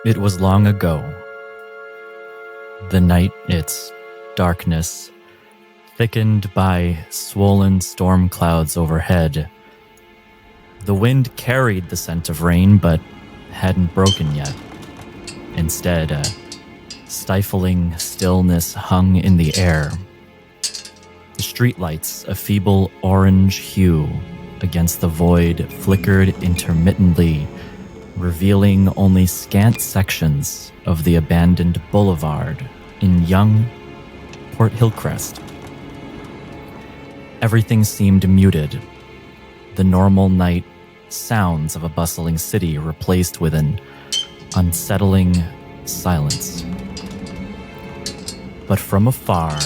It was long ago. The night, its darkness, thickened by swollen storm clouds overhead. The wind carried the scent of rain, but hadn't broken yet. Instead, a stifling stillness hung in the air. The streetlights, a feeble orange hue against the void, flickered intermittently, revealing only scant sections of the abandoned boulevard in young Port Hillcrest. Everything seemed muted. The normal night sounds of a bustling city replaced with an unsettling silence. But from afar,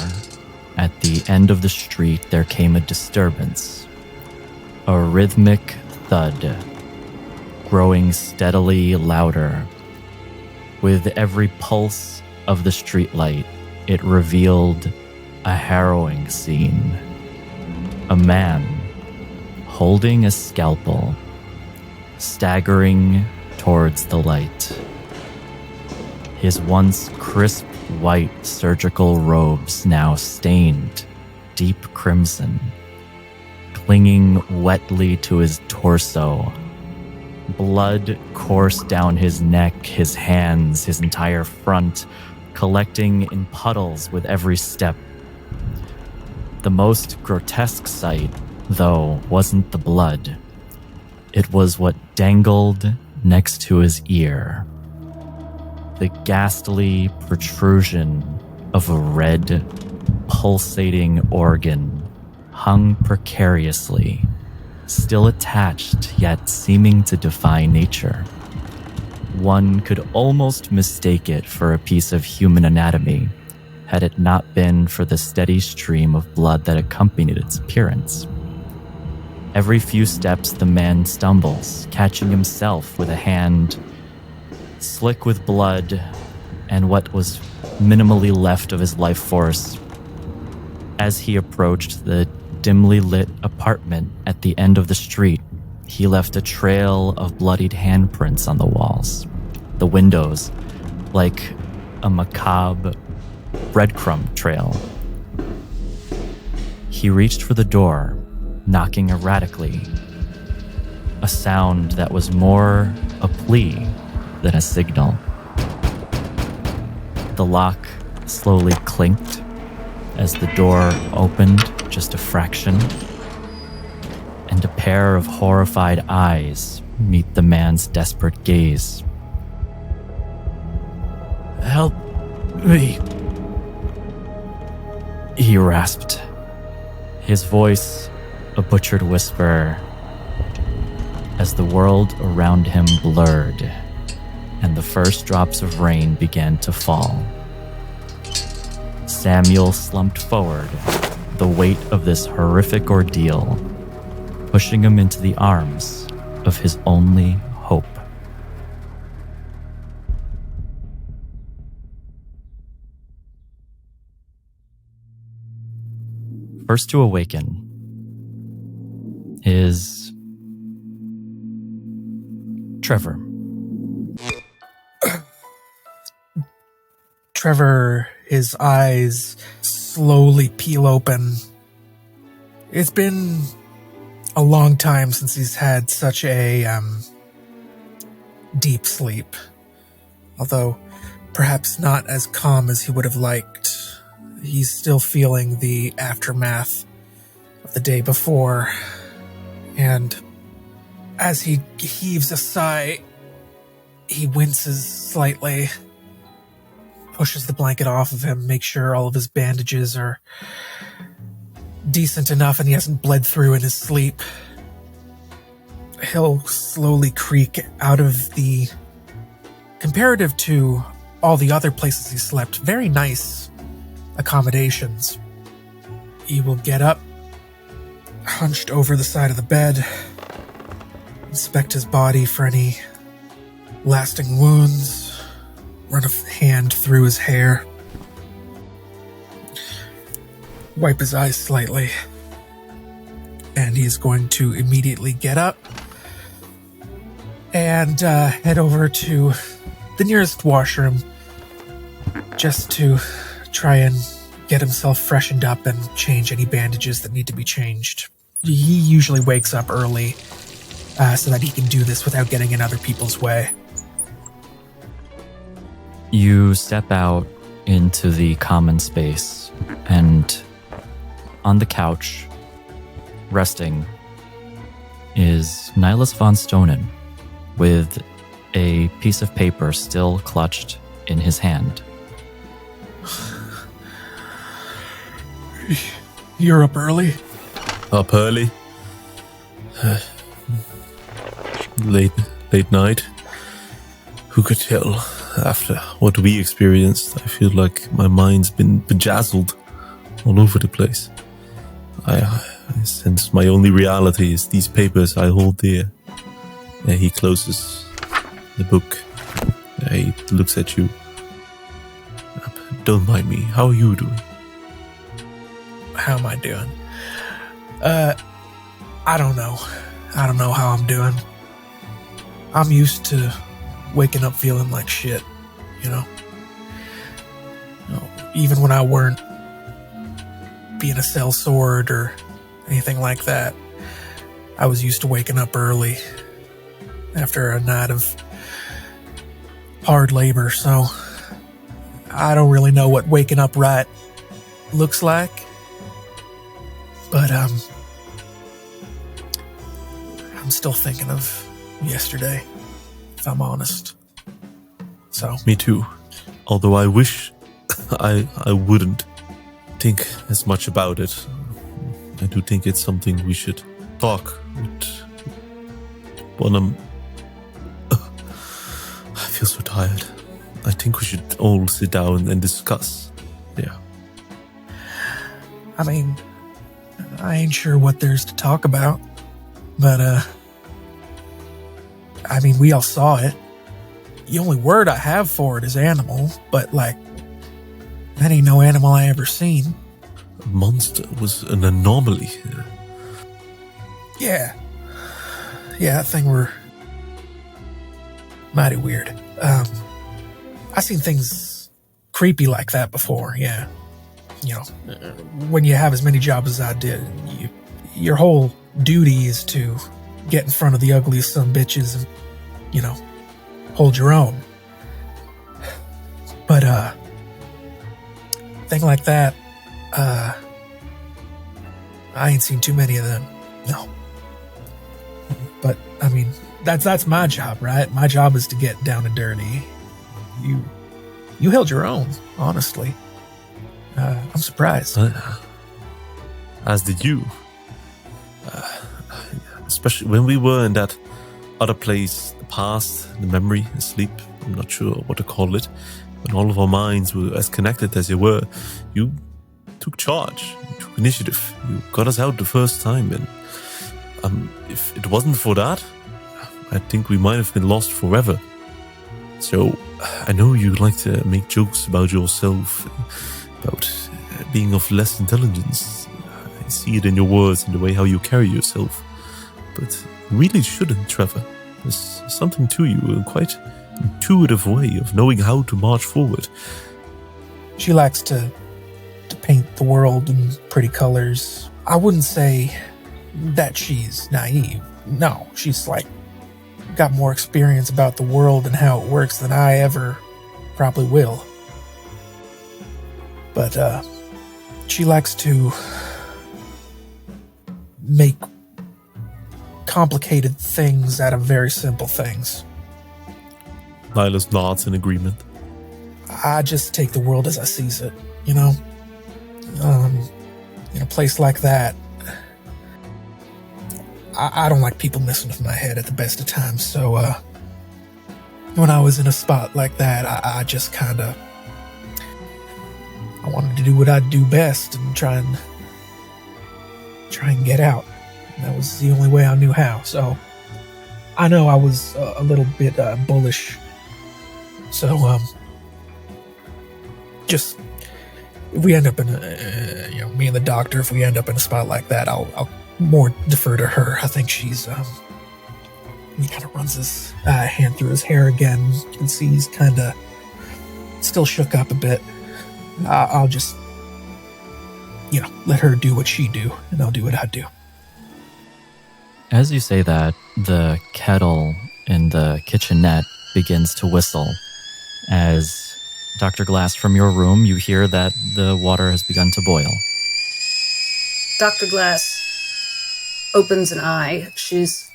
at the end of the street, there came a disturbance. A rhythmic thud, growing steadily louder. With every pulse of the streetlight, it revealed a harrowing scene. A man, holding a scalpel, staggering towards the light. His once crisp white surgical robes now stained deep crimson, clinging wetly to his torso. Blood coursed down his neck, his hands, his entire front, collecting in puddles with every step. The most grotesque sight, though, wasn't the blood. It was what dangled next to his ear. The ghastly protrusion of a red, pulsating organ hung precariously, still attached yet seeming to defy nature. One could almost mistake it for a piece of human anatomy, had it not been for the steady stream of blood that accompanied its appearance. Every few steps the man stumbles, catching himself with a hand slick with blood and what was minimally left of his life force. As he approached the dimly lit apartment at the end of the street, he left a trail of bloodied handprints on the walls. The windows, like a macabre breadcrumb trail. He reached for the door, knocking erratically, a sound that was more a plea than a signal. The lock slowly clinked as the door opened just a fraction, and a pair of horrified eyes meet the man's desperate gaze. "Help me," he rasped, his voice a butchered whisper as the world around him blurred and the first drops of rain began to fall. Samuel slumped forward, the weight of this horrific ordeal pushing him into the arms of his only hope. First to awaken is Trevor. Trevor, his eyes slowly peel open. It's been a long time since he's had such a deep sleep. Although perhaps not as calm as he would have liked. He's still feeling the aftermath of the day before. And as he heaves a sigh, he winces slightly, pushes the blanket off of him, makes sure all of his bandages are decent enough and he hasn't bled through in his sleep. He'll slowly creak out of the, comparative to all the other places he slept, very nice accommodations. He will get up, hunched over the side of the bed, inspect his body for any lasting wounds, run a hand through his hair, wipe his eyes slightly, and he's going to immediately get up and head over to the nearest washroom just to try and get himself freshened up and change any bandages that need to be changed. He usually wakes up early so that he can do this without getting in other people's way. You step out into the common space, and on the couch, resting, is Nihilus von Stonen with a piece of paper still clutched in his hand. You're up early? Up early? Late night? Who could tell? After what we experienced, I feel like my mind's been bejazzled all over the place. I sense my only reality is these papers I hold dear. He closes the book. He looks at you. Don't mind me. How are you doing? How am I doing? I don't know. I don't know how I'm doing. I'm used to waking up feeling like shit, you know? Even when I weren't being a sellsword or anything like that, I was used to waking up early after a night of hard labor, so I don't really know what waking up right looks like. But I'm still thinking of yesterday, if I'm honest. So me too. Although I wish I wouldn't think as much about it. I do think it's something we should talk with. I feel so tired. I think we should all sit down and discuss. Yeah. I mean, I ain't sure what there's to talk about, but I mean, we all saw it. The only word I have for it is animal, but like, that ain't no animal I ever seen. A monster was an anomaly. Yeah, that thing were mighty weird. I seen things creepy like that before, yeah. You know, when you have as many jobs as I did, your whole duty is to get in front of the ugliest son bitches and, you know, hold your own. But, thing like that, I ain't seen too many of them, no. But, I mean, that's my job, right? My job is to get down and dirty. You held your own, honestly. I'm surprised. As did you. Especially when we were in that other place, the past, the memory, the sleep, I'm not sure what to call it. When all of our minds were as connected as they were, you took charge, you took initiative, you got us out the first time, and if it wasn't for that, I think we might have been lost forever. So, I know you like to make jokes about yourself, about being of less intelligence. I see it in your words and the way how you carry yourself. But you really shouldn't, Trevor. There's something to you, a quite intuitive way of knowing how to march forward. She likes to paint the world in pretty colors. I wouldn't say that she's naive. No, she's like got more experience about the world and how it works than I ever probably will. But she likes to make complicated things out of very simple things. Nihilus nods in agreement. I just take the world as I sees it, you know? In a place like that, I don't like people messing with my head at the best of times, so when I was in a spot like that, I just kind of... I wanted to do what I'd do best and try and get out. And that was the only way I knew how, so I know I was a little bit bullish. So, just if we end up in me and the doctor, if we end up in a spot like that, I'll more defer to her. I think she's He kind of runs his hand through his hair again. You can see he's kind of still shook up a bit. I'll just, let her do what she do, and I'll do what I do. As you say that, the kettle in the kitchenette begins to whistle. As Dr. Glass, from your room, you hear that the water has begun to boil. Dr. Glass opens an eye. She's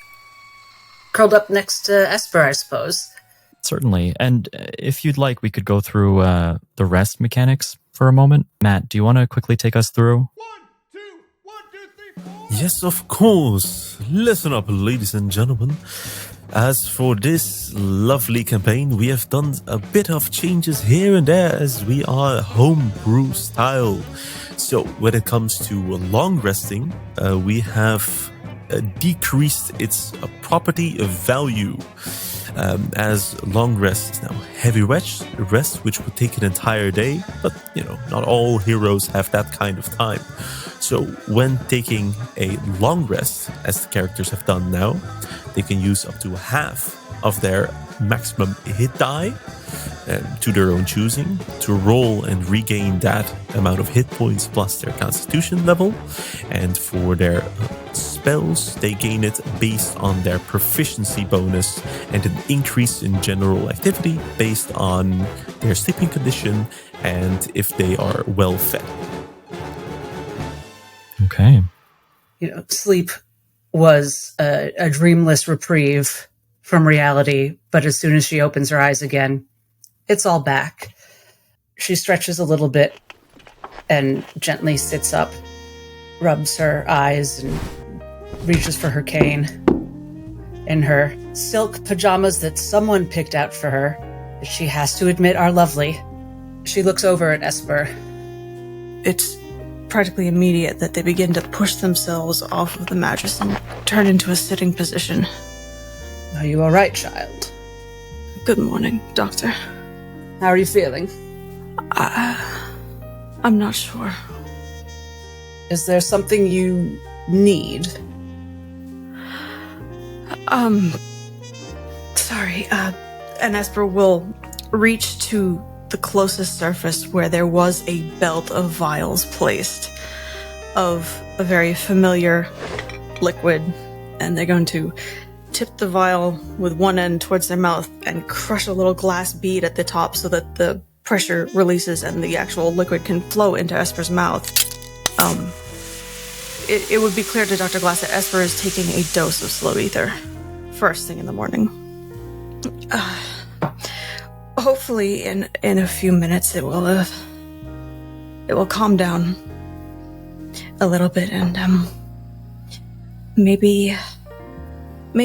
curled up next to Esper, I suppose. Certainly. And if you'd like, we could go through the rest mechanics for a moment. Matt, do you want to quickly take us through? 1, 2, 3, 4. Yes, of course. Listen up, ladies and gentlemen. As for this lovely campaign, we have done a bit of changes here and there as we are homebrew style. So when it comes to long resting, we have decreased its property value. As long rest is now heavy rest, which would take an entire day, but not all heroes have that kind of time. So when taking a long rest, as the characters have done now, they can use up to half of their maximum hit die to their own choosing to roll and regain that amount of hit points plus their constitution level. And for their spells, they gain it based on their proficiency bonus and an increase in general activity based on their sleeping condition and if they are well fed. Okay. Sleep was a dreamless reprieve from reality, but as soon as she opens her eyes again, it's all back. She stretches a little bit and gently sits up, rubs her eyes, and reaches for her cane. In her silk pajamas that someone picked out for her, that she has to admit are lovely, she looks over at Esper. It's practically immediate that they begin to push themselves off of the mattress and turn into a sitting position. Are you all right, child? Good morning, Doctor. How are you feeling? I'm not sure. Is there something you need? Sorry, and Esper will reach to the closest surface where there was a belt of vials placed of a very familiar liquid, and they're going to tip the vial with one end towards their mouth and crush a little glass bead at the top so that the pressure releases and the actual liquid can flow into Esper's mouth. It would be clear to Dr. Glass that Esper is taking a dose of slow ether first thing in the morning. Hopefully in a few minutes it will calm down a little bit and maybe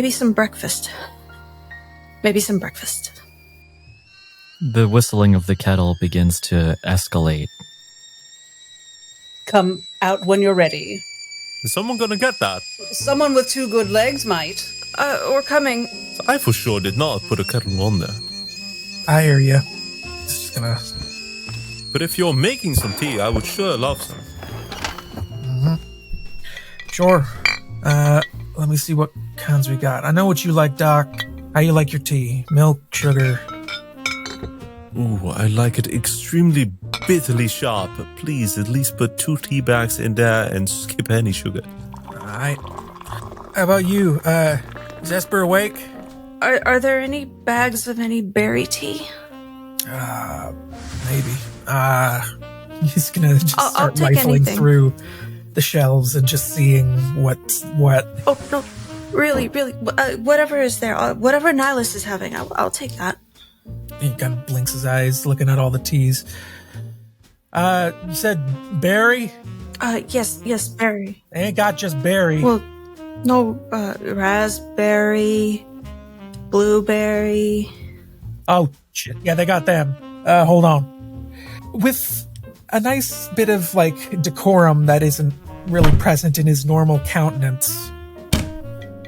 some breakfast. Maybe some breakfast. The whistling of the kettle begins to escalate. Come out when you're ready. Is someone gonna get that? Someone with 2 good legs might. We're coming. I for sure did not put a kettle on there. I hear you. Just gonna... But if you're making some tea, I would sure love some. Sure. Let me see what kinds we got. I know what you like, Doc. How you like your tea? Milk, sugar? Ooh, I like it extremely bitterly sharp. Please, at least put 2 tea bags in there and skip any sugar. Alright. How about you? Is Esper awake? Are there any bags of any berry tea? Maybe. He's gonna just I'll start take rifling anything. through the shelves and just seeing what's what. Oh, no. Really. Whatever is there. Whatever Nihilus is having, I'll take that. He kind of blinks his eyes, looking at all the teas. You said berry? Yes, berry. They ain't got just berry. Well, no, raspberry, blueberry. Oh, shit. Yeah, they got them. Hold on. With a nice bit of, decorum that isn't really present in his normal countenance,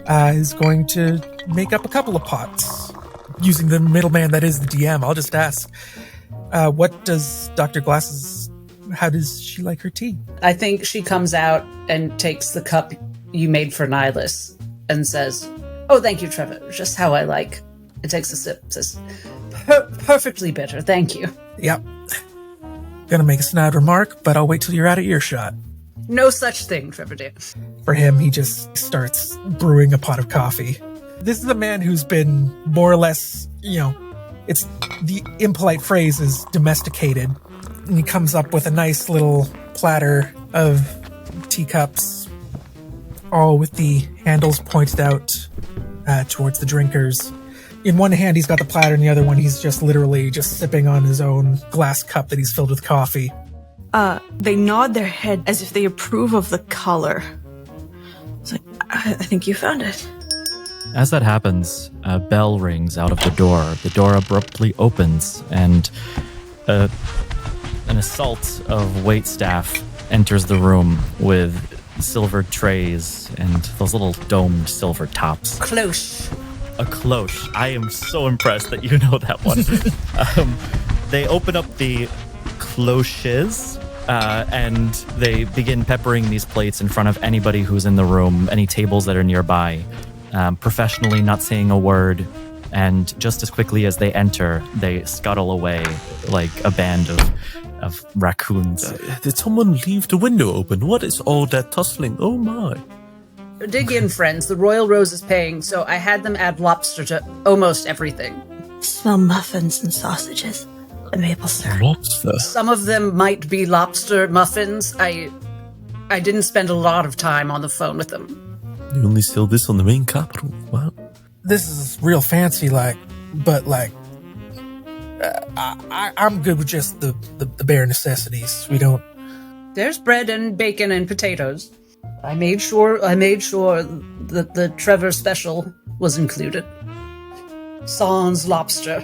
is going to make up a couple of pots. Using the middleman that is the DM, I'll just ask, what does Dr. Glass's... How does she like her tea? I think she comes out and takes the cup you made for Nihilus and says, Oh, thank you, Trevor. Just how I like. It takes a sip. Says, perfectly bitter. Thank you. Yep. Gonna make a snide remark, but I'll wait till you're out of earshot. No such thing, Trevor dear. For him, he just starts brewing a pot of coffee. This is a man who's been more or less, it's the impolite phrase is domesticated. And he comes up with a nice little platter of teacups, all with the handles pointed out towards the drinkers. In one hand, he's got the platter, in the other one, he's just literally just sipping on his own glass cup that he's filled with coffee. They nod their head as if they approve of the color. It's like, I think you found it. As that happens, a bell rings out of the door. The door abruptly opens, and an assault of waitstaff enters the room with silver trays and those little domed silver tops. Close. A cloche. I am so impressed that you know that one. They open up the cloches and they begin peppering these plates in front of anybody who's in the room, any tables that are nearby, professionally not saying a word. And just as quickly as they enter, they scuttle away like a band of raccoons. Did someone leave the window open? What is all that tussling? Oh my. Dig in, friends. The Royal Rose is paying, so I had them add lobster to almost everything. Smell muffins and sausages. A maple syrup. Lobster. Some of them might be lobster muffins. I didn't spend a lot of time on the phone with them. You only sell this on the main capital. Wow. This is real fancy, but I'm good with just the bare necessities. We don't. There's bread and bacon and potatoes. I made sure that the Trevor special was included. Sans lobster.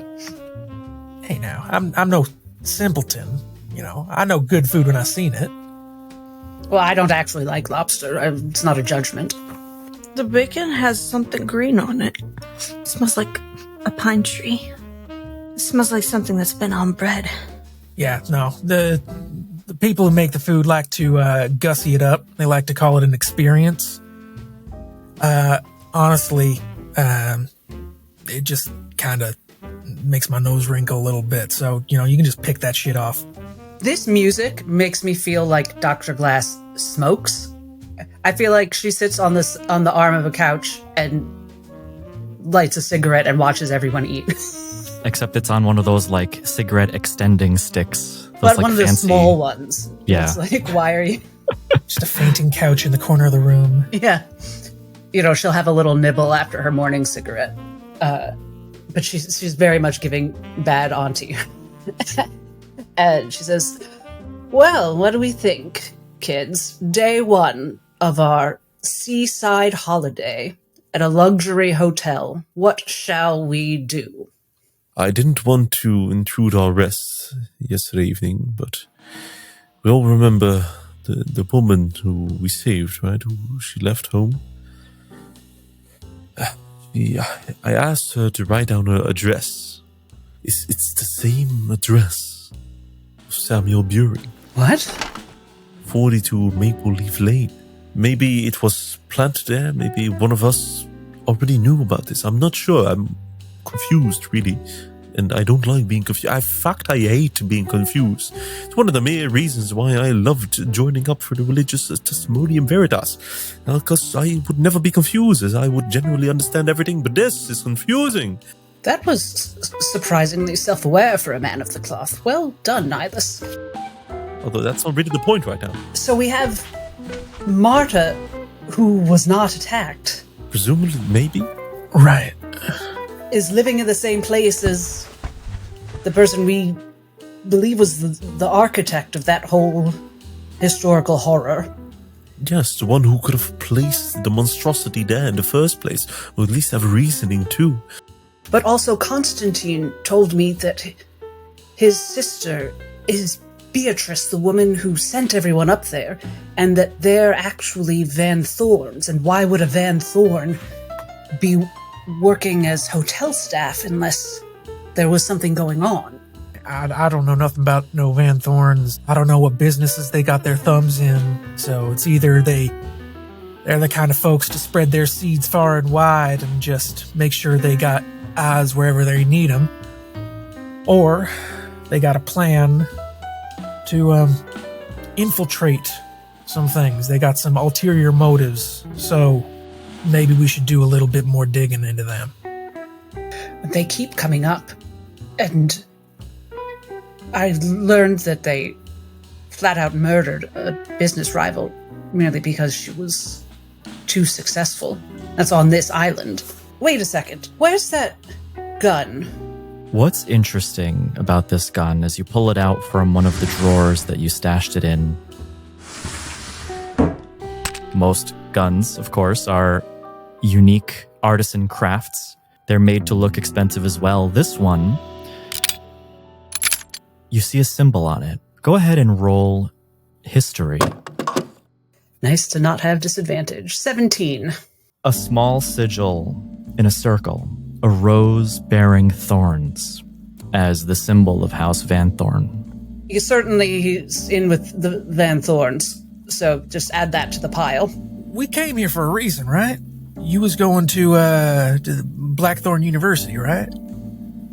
Hey, now I'm no simpleton. I know good food when I seen it. Well, I don't actually like lobster. It's not a judgment. The bacon has something green on it. It smells like a pine tree. It smells like something that's been on bread. Yeah, no. The people who make the food like to gussy it up. They like to call it an experience. Honestly, it just kind of makes my nose wrinkle a little bit. So, you can just pick that shit off. This music makes me feel like Dr. Glass smokes. I feel like she sits on the arm of a couch and lights a cigarette and watches everyone eat. Except it's on one of those like cigarette extending sticks. Those, But like, one of the fancy- small ones. Yeah. It's like, why are you... Just a fainting couch in the corner of the room. Yeah. She'll have a little nibble after her morning cigarette. But she's very much giving bad auntie. And she says, well, what do we think, kids? Day 1 of our seaside holiday at a luxury hotel. What shall we do? I didn't want to intrude our rest yesterday evening, but we all remember the woman who we saved, right? Who she left home. I asked her to write down her address. It's the same address of Samuel Veering. What? 42 Maple Leaf Lane. Maybe it was planted there. Maybe one of us already knew about this. I'm not sure. I'm confused, really. And I don't like being confused. In fact, I hate being confused. It's one of the main reasons why I loved joining up for the religious testimonium veritas. Because I would never be confused, as I would generally understand everything. But this is confusing. That was surprisingly self-aware for a man of the cloth. Well done, Nihilus. Although that's not really the point right now. So we have Marta, who was not attacked, Presumably, maybe? Right. is living in the same place as the person we believe was the architect of that whole historical horror. Yes, the one who could have placed the monstrosity there in the first place. Or at least have reasoning too. But also Constantine told me that his sister is Beatrice, the woman who sent everyone up there, and that they're actually Van Thorns. And why would a Van Thorn be working as hotel staff unless there was something going on? I don't know nothing about no Van Thorns. I don't know what businesses they got their thumbs in. So it's either they They're the kind of folks to spread their seeds far and wide and just make sure they got eyes wherever they need them. Or they got a plan to infiltrate some things. They got some ulterior motives, so maybe we should do a little bit more digging into them. They keep coming up, and I learned that they flat out murdered a business rival merely because she was too successful. That's on this island. Wait a second. Where's that gun? What's interesting about this gun as you pull it out from one of the drawers that you stashed it in? Most guns, of course, are unique artisan crafts. They're made to look expensive as well. This one, you see a symbol on it. Go ahead and roll history. Nice to not have disadvantage. 17. A small sigil in a circle, a rose bearing thorns as the symbol of House Van Thorn. He's in with the Van Thorns, so just add that to the pile. We came here for a reason, right? You was going to Blackthorn University, right?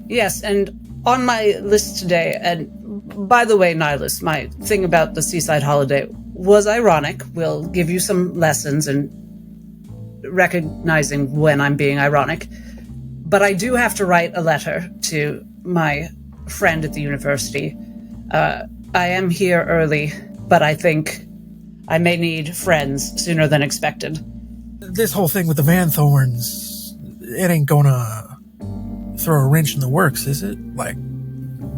Yes, and on my list today, and by the way, Nihilus, my thing about the seaside holiday was ironic. We'll give you some lessons in recognizing when I'm being ironic. But I do have to write a letter to my friend at the university. I am here early, but I think I may need friends sooner than expected. This whole thing with the Van Thorns, it ain't gonna throw a wrench in the works, is it? Like,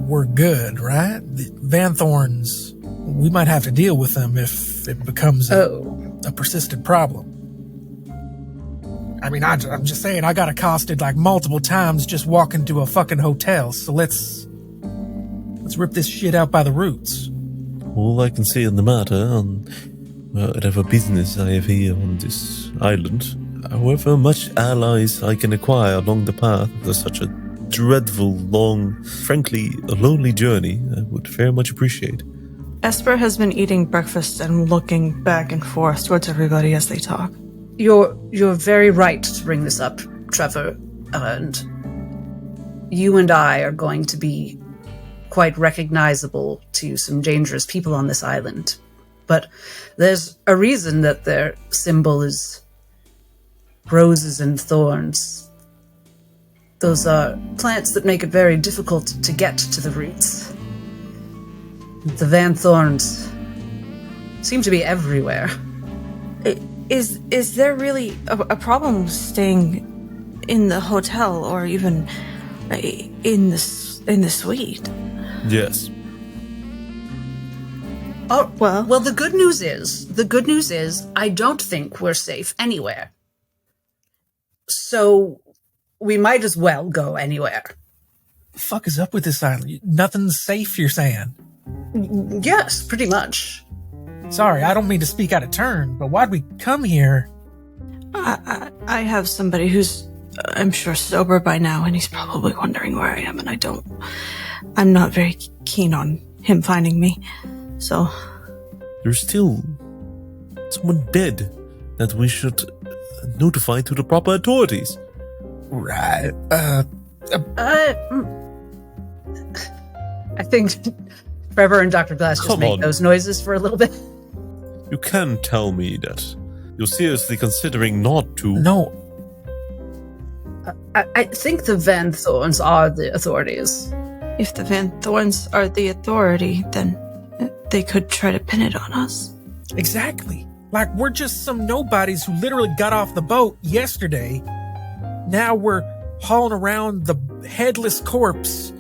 we're good, right? The Van Thorns, we might have to deal with them if it becomes a persistent problem. I mean, I'm just saying, I got accosted like multiple times just walking to a fucking hotel, so let's rip this shit out by the roots. All I can say on the matter, on whatever business I have here on this island, however much allies I can acquire along the path of such a dreadful, long, frankly, a lonely journey, I would very much appreciate. Esper has been eating breakfast and looking back and forth towards everybody as they talk. You're very right to bring this up, Trevor, and you and I are going to be quite recognizable to some dangerous people on this island. But there's a reason that their symbol is roses and thorns. Those are plants that make it very difficult to get to the roots. The Van Thorns seem to be everywhere. Is there really a problem staying in the hotel or even in the suite? Yes. Oh, well, the good news is, I don't think we're safe anywhere. So, we might as well go anywhere. The fuck is up with this island? Nothing's safe, you're saying? Yes, pretty much. Sorry, I don't mean to speak out of turn, but why'd we come here? I have somebody who's, I'm sure, sober by now, and he's probably wondering where I am, and I'm not very keen on him finding me. So, There's still someone dead that we should notify to the proper authorities. Right. I think Trevor and Dr. Glass just make those noises for a little bit. You can tell me that you're seriously considering not to. No. I think the Van Thorns are the authorities. If the Van Thorns are the authority, then they could try to pin it on us. Exactly. Like, we're just some nobodies who literally got off the boat yesterday. Now we're hauling around the headless corpse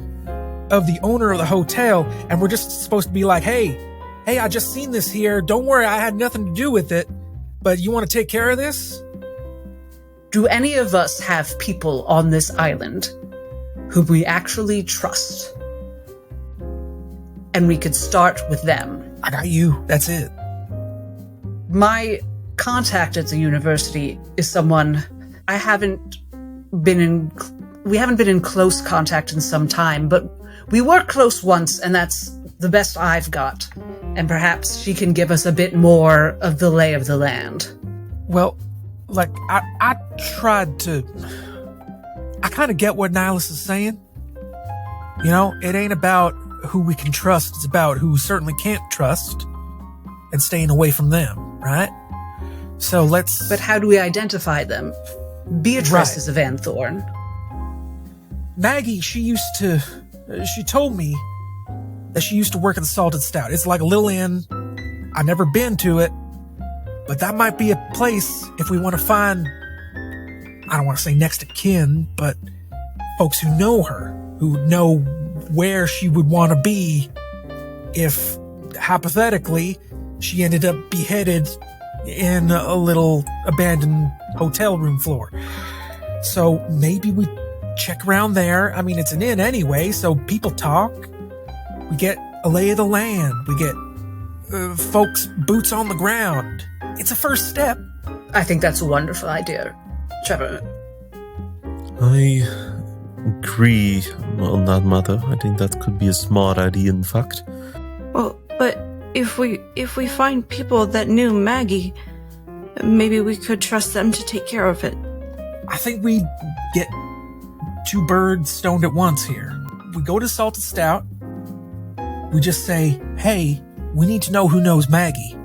of the owner of the hotel, and we're just supposed to be like, hey, I just seen this here. Don't worry, I had nothing to do with it. But you want to take care of this? Do any of us have people on this island who we actually trust? And we could start with them. I got you. That's it. My contact at the university is someone we haven't been in close contact in some time, but we were close once, and that's the best I've got. And perhaps she can give us a bit more of the lay of the land. Well, like, I tried to... I kind of get what Nihilus is saying. You know, it ain't about who we can trust. It's about who we certainly can't trust and staying away from them, right? So let's... But how do we identify them? Beatrice Right. is a Van Thorn. Maggie, she told me that she used to work at the Salted Stout. It's like a little inn. I've never been to it, but that might be a place if we want to find, I don't want to say next of kin, but folks who know her, who know where she would want to be if, hypothetically, she ended up beheaded in a little abandoned hotel room floor. So maybe we check around there. I mean, it's an inn anyway, so people talk. We get a lay of the land. We get folks' boots on the ground. It's a first step. I think that's a wonderful idea. Trevor. I agree on that matter. I think that could be a smart idea, in fact. Well, but if we find people that knew Maggie, maybe we could trust them to take care of it. I think we get two birds stoned at once here. We go to Salted Stout. We just say, hey, we need to know who knows Maggie.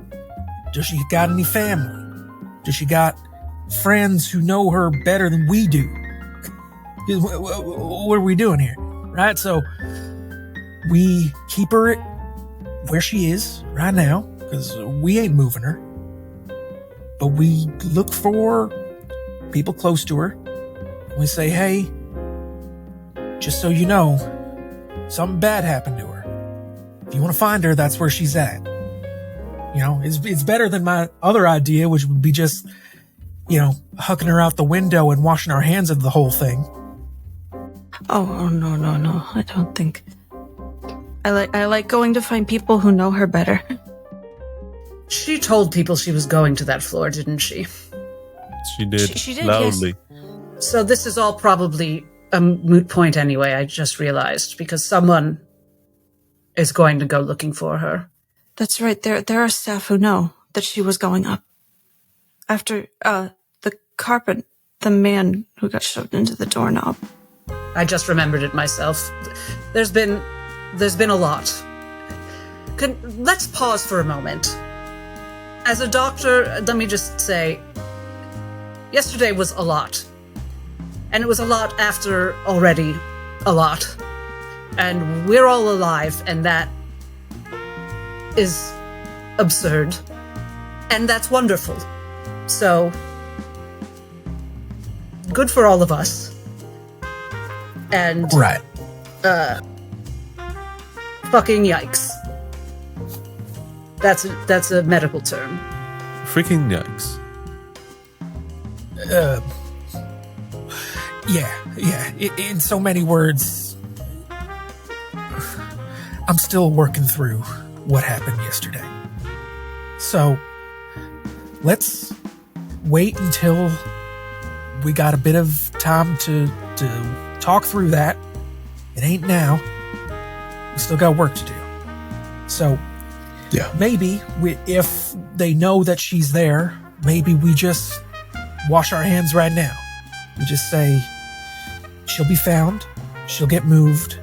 Does she got any family? Does she got friends who know her better than we do? What are we doing here? Right? So we keep her where she is right now, because we ain't moving her. But we look for people close to her. We say, hey, just so you know, something bad happened to her. If you want to find her, that's where she's at. You know, it's better than my other idea, which would be just, you know, hucking her out the window and washing our hands of the whole thing. Oh, no. I don't think. I like going to find people who know her better. She told people she was going to that floor, didn't she? She did, She did, loudly. yes. So this is all probably a moot point anyway, I just realized, because someone is going to go looking for her. That's right. There are staff who know that she was going up. After the man who got shoved into the doorknob. I just remembered it myself. There's been a lot. Let's pause for a moment. As a doctor, let me just say, yesterday was a lot. And it was a lot after already a lot. And we're all alive, and that is absurd. And that's wonderful. So, good for all of us. And Right. fucking yikes. That's a medical term. Freaking yikes. Yeah. In so many words, I'm still working through what happened yesterday. So, let's wait until we got a bit of time to talk through that. It ain't now. We still got work to do. So, Yeah. maybe if they know that she's there, maybe we just wash our hands right now. We just say, she'll be found, she'll get moved,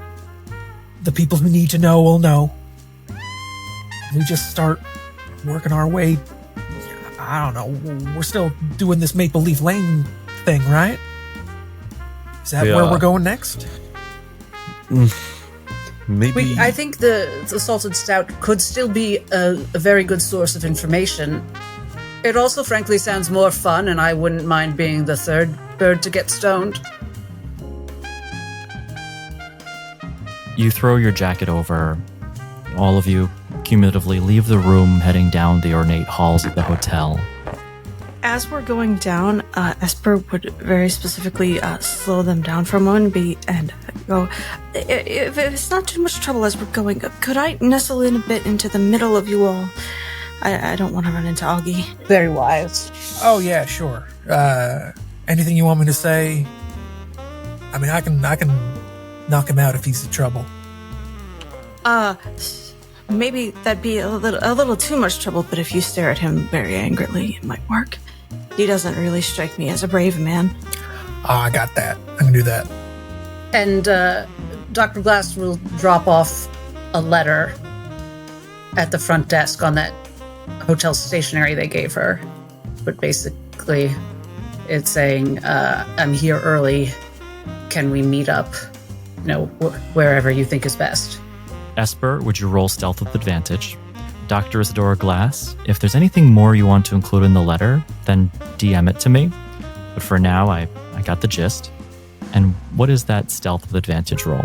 the people who need to know will know. We just start working our way. I don't know, we're still doing this Maple Leaf Lane thing, right? Is that where Yeah. we're going next? Maybe. I think the salted stout could still be a very good source of information. It also, frankly, sounds more fun, and I wouldn't mind being the third bird to get stoned. You throw your jacket over. All of you cumulatively leave the room, heading down the ornate halls of the hotel. As we're going down, Esper would very specifically slow them down for a moment and go, if it's not too much trouble as we're going, could I nestle in a bit into the middle of you all? I don't want to run into Augie. Very wise. Oh yeah, sure. Anything you want me to say? I mean, I can knock him out if he's in trouble. Maybe that'd be a little too much trouble, but if you stare at him very angrily, it might work. He doesn't really strike me as a brave man. I got that. I can do that. And Dr. Glass will drop off a letter at the front desk on that hotel stationery they gave her. But basically, it's saying, I'm here early. Can we meet up? Wherever you think is best. Esper, would you roll stealth with advantage? Dr. Isadora Glass, if there's anything more you want to include in the letter, then DM it to me. But for now, I got the gist. And what is that stealth with advantage roll?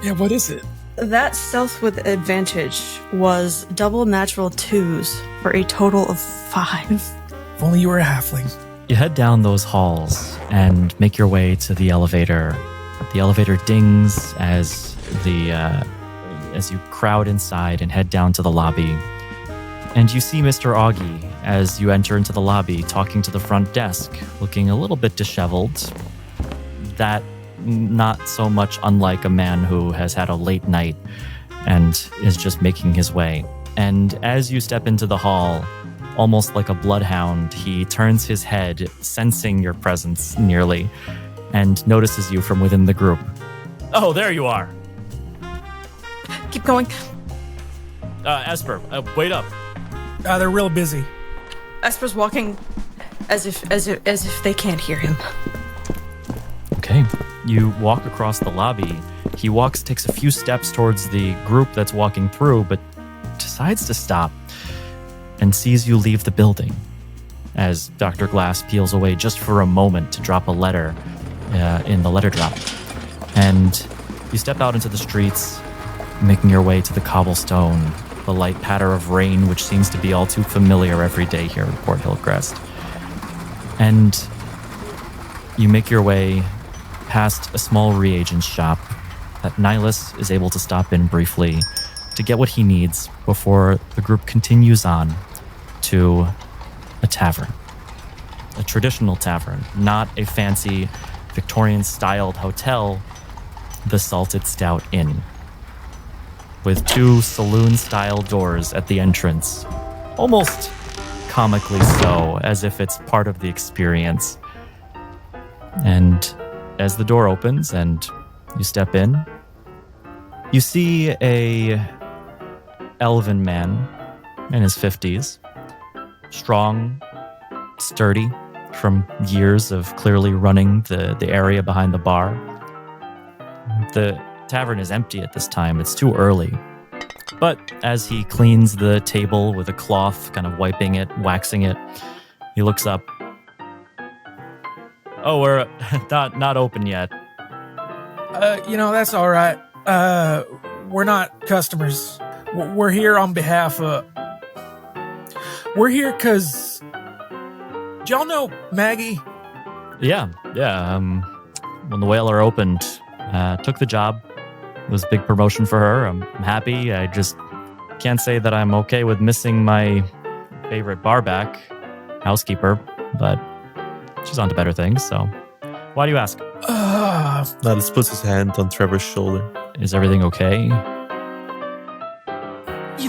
Yeah, what is it? That stealth with advantage was double natural 2s for a total of 5. If only you were a halfling. You head down those halls and make your way to the elevator. The elevator dings as you crowd inside and head down to the lobby. And you see Mr. Augie as you enter into the lobby, talking to the front desk, looking a little bit disheveled. That not so much unlike a man who has had a late night and is just making his way. And as you step into the hall, almost like a bloodhound, he turns his head, sensing your presence nearly, and notices you from within the group. Oh, there you are. Keep going. Esper, wait up. They're real busy. Esper's walking as if they can't hear him. Okay. You walk across the lobby. He takes a few steps towards the group that's walking through, but decides to stop and sees you leave the building as Dr. Glass peels away just for a moment to drop a letter in the letter drop. And you step out into the streets, making your way to the cobblestone, the light patter of rain, which seems to be all too familiar every day here in Port Hillcrest. And you make your way past a small reagents shop that Nihilus is able to stop in briefly to get what he needs before the group continues on to a tavern. A traditional tavern, not a fancy Victorian-styled hotel, the Salted Stout Inn, with 2 saloon-style doors at the entrance, almost comically so, as if it's part of the experience. And as the door opens and you step in, you see a elven man in his 50s, strong, sturdy, from years of clearly running the area behind the bar. The tavern is empty at this time. It's too early. But as he cleans the table with a cloth, kind of wiping it, waxing it, he looks up. Oh, we're not open yet. That's all right. We're not customers. We're here on behalf of... We're here because... Do y'all know Maggie? Yeah. When the Whaler opened, took the job. It was a big promotion for her. I'm happy. I just can't say that I'm okay with missing my favorite barback, housekeeper, but she's on to better things, so... Why do you ask? Nihilus puts his hand on Trevor's shoulder. Is everything okay? She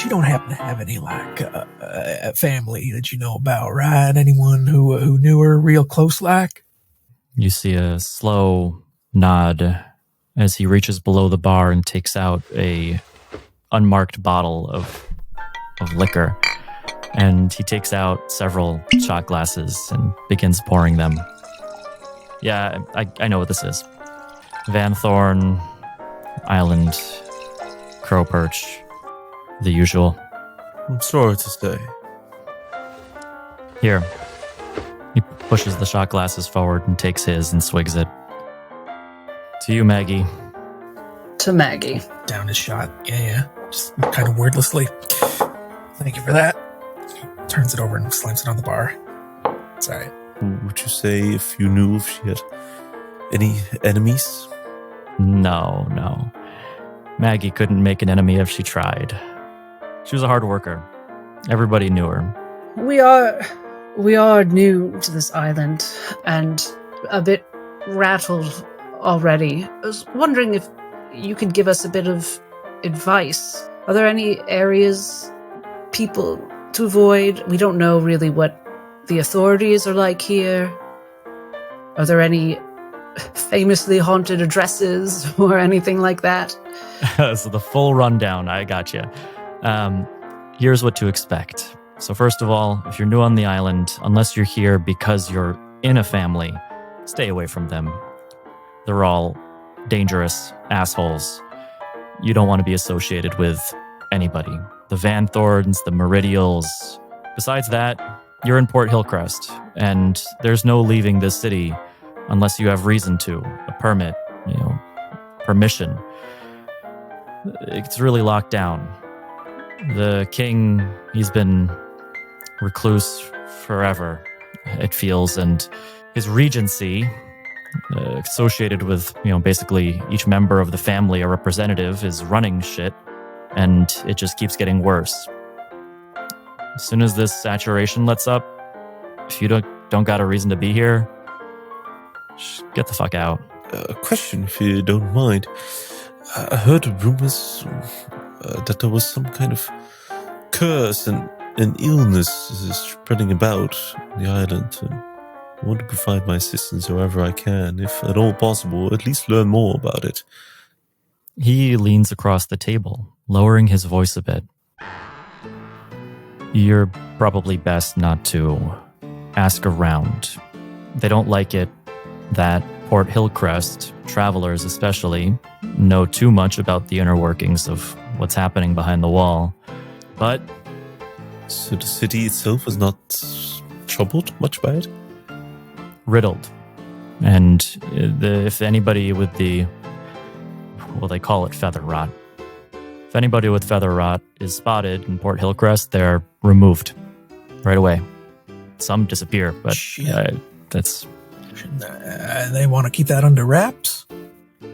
don't happen to have any, family that you know about, right? Anyone who knew her real close, like? You see a slow nod as he reaches below the bar and takes out a unmarked bottle of liquor. And he takes out several shot glasses and begins pouring them. Yeah, I know what this is. Van Thorn, Island, Crow Perch, the usual. I'm sorry to say. Here. He pushes the shot glasses forward and takes his and swigs it. To you, Maggie. To Maggie. Down his shot. Yeah. Just kind of wordlessly. Thank you for that. Turns it over and slams it on the bar. It's all right. Would you say if you knew if she had any enemies? No. Maggie couldn't make an enemy if she tried. She was a hard worker. Everybody knew her. We are new to this island and a bit rattled already. I was wondering if you could give us a bit of advice. Are there any areas people to avoid. We don't know really what the authorities are like here. Are there any famously haunted addresses or anything like that? So the full rundown, I got you. Here's what to expect. So first of all, if you're new on the island, unless you're here because you're in a family, stay away from them. They're all dangerous assholes. You don't want to be associated with anybody. The Van Thorns, the Meridials. Besides that, you're in Port Hillcrest, and there's no leaving this city unless you have reason to, a permit, permission. It's really locked down. The king, he's been recluse forever, it feels, and his regency, associated with, basically each member of the family, a representative, is running shit, and it just keeps getting worse. As soon as this saturation lets up, if you don't got a reason to be here, just get the fuck out. A question, if you don't mind. I heard rumors that there was some kind of curse and an illness spreading about the island. I want to provide my assistance however I can, if at all possible, at least learn more about it. He leans across the table, lowering his voice a bit. You're probably best not to ask around. They don't like it that Port Hillcrest, travelers especially, know too much about the inner workings of what's happening behind the wall. But so the city itself is not troubled much by it? Riddled. And if anybody with the, well, they call it feather rot. If anybody with feather rot is spotted in Port Hillcrest, they're removed right away. Some disappear, but that's... They want to keep that under wraps?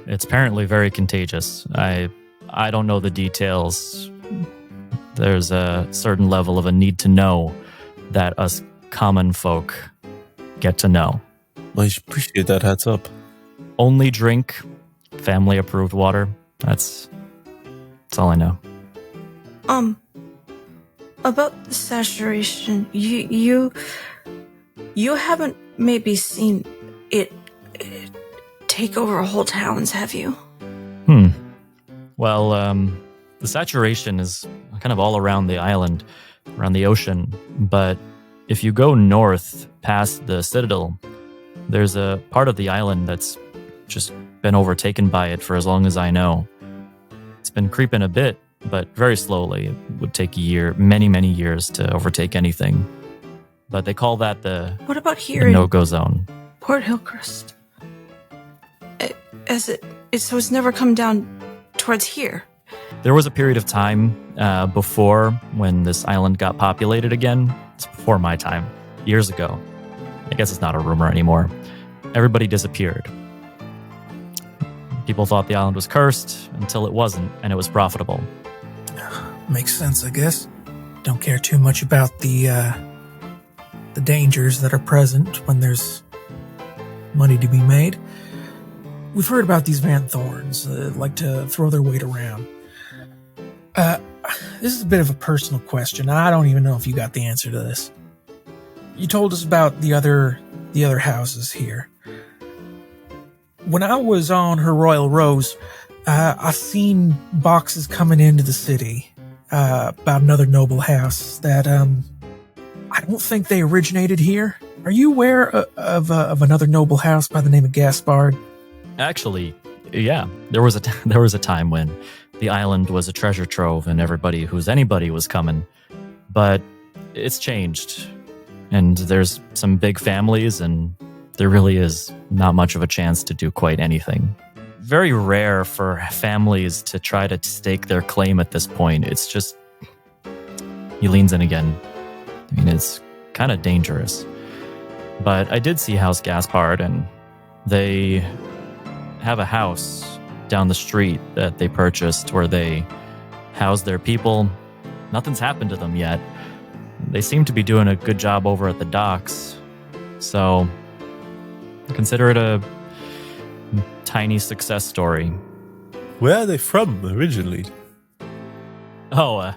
It's apparently very contagious. I don't know the details. There's a certain level of a need to know that us common folk get to know. I appreciate that heads up. Only drink family approved water. That's all I know. About the saturation, you haven't maybe seen it take over whole towns, have you? Well, the saturation is kind of all around the island, around the ocean. But if you go north past the Citadel, there's a part of the island that's just been overtaken by it for as long as I know. It's been creeping a bit, but very slowly. It would take many, many years to overtake anything. But they call that What about here the no-go zone. Port Hillcrest? So it's never come down towards here. There was a period of time before when this island got populated again. It's before my time, years ago. I guess it's not a rumor anymore. Everybody disappeared. People thought the island was cursed until it wasn't, and it was profitable. Makes sense, I guess. Don't care too much about the dangers that are present when there's money to be made. We've heard about these Van Thorns, like to throw their weight around. This is a bit of a personal question. I don't even know if you got the answer to this. You told us about the other houses here. When I was on Her Royal Rose, I seen boxes coming into the city about another noble house that I don't think they originated here. Are you aware of another noble house by the name of Gaspard? Actually, yeah. There was a time when the island was a treasure trove and anybody was coming. But it's changed. And there's some big families, and there really is not much of a chance to do quite anything. Very rare for families to try to stake their claim at this point. It's just... He leans in again. I mean, it's kind of dangerous. But I did see House Gaspard, and they have a house down the street that they purchased where they house their people. Nothing's happened to them yet. They seem to be doing a good job over at the docks. So, consider it a tiny success story. Where are they from originally? Oh,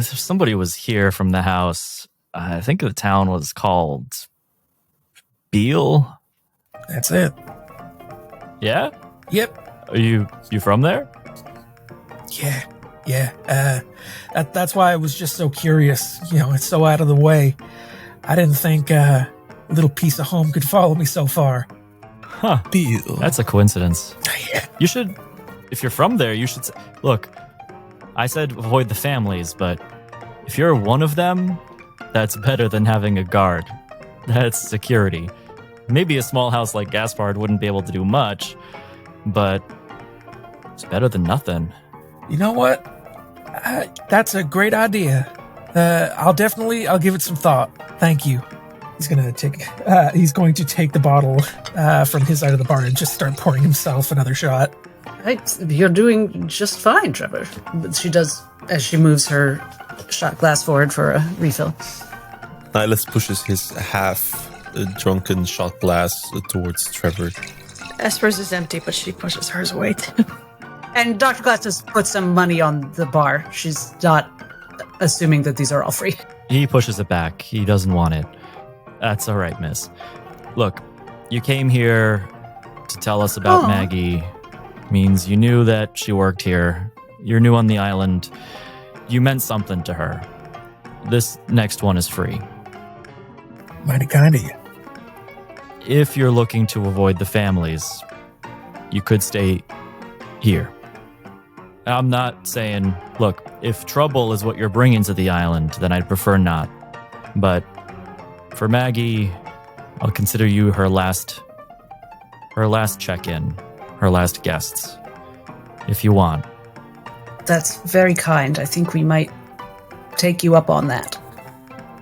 Somebody was here from the house. I think the town was called Beale. That's it. Yeah? Yep. Are you from there? Yeah. That's why I was just so curious. It's so out of the way. I didn't think a little piece of home could follow me so far. Huh. Beale. That's a coincidence. Yeah. You should, if you're from there, you should, look, I said avoid the families, but if you're one of them, that's better than having a guard. That's security. Maybe a small house like Gaspard wouldn't be able to do much, but it's better than nothing. You know what? That's a great idea. I'll give it some thought. Thank you. He's going to take the bottle from his side of the bar and just start pouring himself another shot. You're doing just fine, Trevor. She does as she moves her shot glass forward for a refill. Nihilus pushes his half-drunken shot glass towards Trevor. Esper's is empty, but she pushes hers away too. And Dr. Glass has put some money on the bar. She's not assuming that these are all free. He pushes it back. He doesn't want it. That's all right, miss. Look, you came here to tell us about Maggie. Means you knew that she worked here. You're new on the island. You meant something to her. This next one is free. Mighty kind of you. If you're looking to avoid the families, you could stay here. I'm not saying, look, if trouble is what you're bringing to the island, then I'd prefer not. But for Maggie, I'll consider you her last check-in, her last guests, if you want. That's very kind. I think we might take you up on that.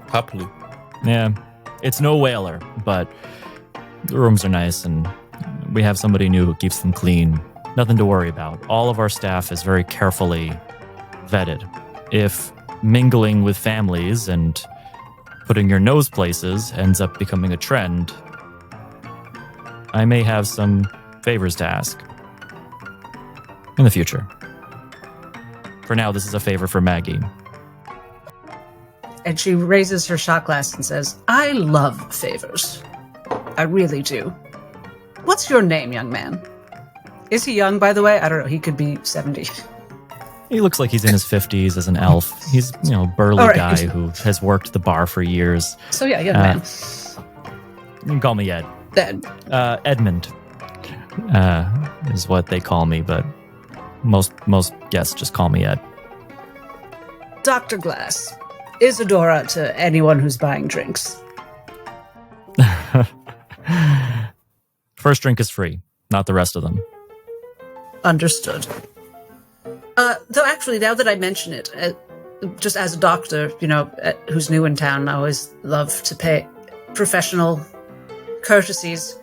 Happily. Yeah, it's no whaler, but the rooms are nice and we have somebody new who keeps them clean. Nothing to worry about. All of our staff is very carefully vetted. If mingling with families and putting your nose places ends up becoming a trend, I may have some favors to ask in the future. For now, this is a favor for Maggie. And she raises her shot glass and says, I love favors. I really do. What's your name, young man? Is he young, by the way? I don't know. He could be 70. He looks like he's in his 50s as an elf. He's, a burly guy who has worked the bar for years. So yeah, young man. You can call me Ed. Ed. Edmund is what they call me, but most guests just call me Ed. Dr. Glass. Isadora to anyone who's buying drinks. First drink is free, not the rest of them. Understood. Though actually, now that I mention it, just as a doctor, who's new in town, I always love to pay professional courtesies.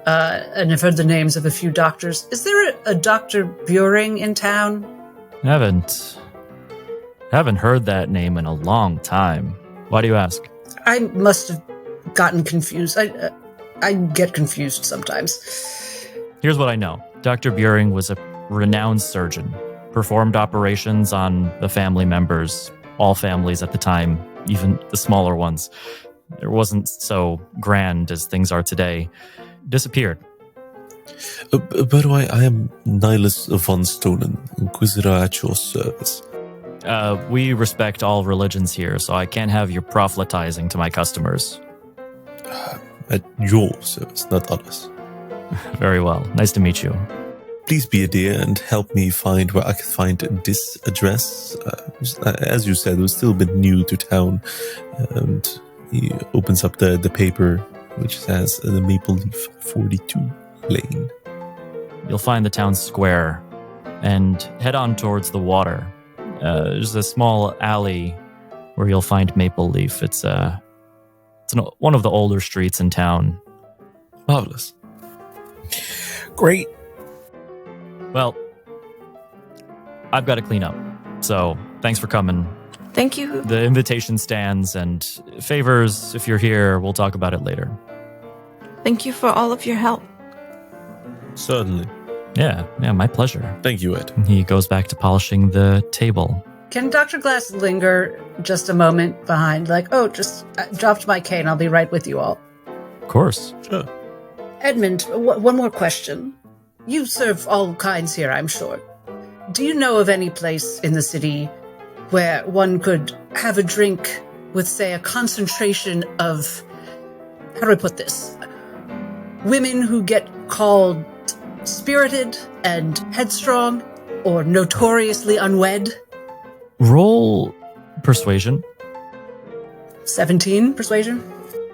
And I've heard the names of a few doctors. Is there a Dr. Veering in town? Haven't heard that name in a long time. Why do you ask? I must have gotten confused. I get confused sometimes. Here's what I know. Dr. Veering was a renowned surgeon, performed operations on the family members, all families at the time, even the smaller ones. It wasn't so grand as things are today. Disappeared. By the way, I am Nihilus von Stonen, Inquisitor at your service. We respect all religions here, so I can't have you proselytizing to my customers. At your service, not others. Very well. Nice to meet you. Please be a dear and help me find where I can find this address. As you said, it was still a bit new to town. And he opens up the paper, which says the Maple Leaf 42 Lane. You'll find the town square and head on towards the water. There's a small alley where you'll find Maple Leaf. It's one of the older streets in town. Marvelous. Great. Well, I've got to clean up. So thanks for coming. Thank you. The invitation stands, and favors, if you're here, we'll talk about it later. Thank you for all of your help. Certainly. Yeah, my pleasure. Thank you, Ed. He goes back to polishing the table. Can Dr. Glass linger just a moment behind, like, oh, just dropped my cane, I'll be right with you all. Of course. Sure. Edmund, one more question. You serve all kinds here, I'm sure. Do you know of any place in the city where one could have a drink with, say, a concentration of, how do I put this? Women who get called spirited and headstrong or notoriously unwed? Roll persuasion. 17 persuasion?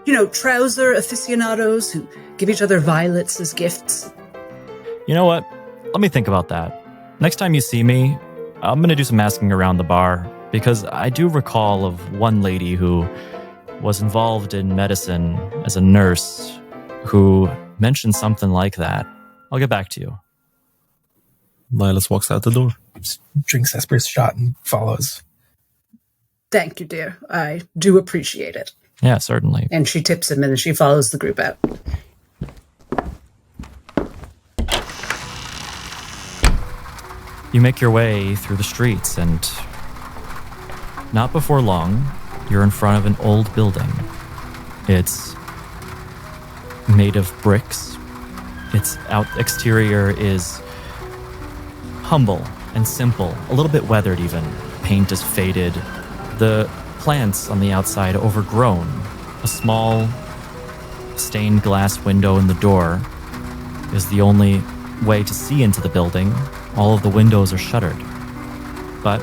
You know, trouser aficionados who give each other violets as gifts. You know what? Let me think about that. Next time you see me, I'm going to do some asking around the bar, because I do recall of one lady who was involved in medicine as a nurse who mentioned something like that. I'll get back to you. Milas walks out the door. Drinks Esper's shot and follows. Thank you, dear. I do appreciate it. Yeah, certainly. And she tips him and she follows the group out. You make your way through the streets, and not before long, you're in front of an old building. It's made of bricks. Its exterior is humble and simple, a little bit weathered even. Paint is faded. The plants on the outside overgrown. A small stained glass window in the door is the only way to see into the building. All of the windows are shuttered. But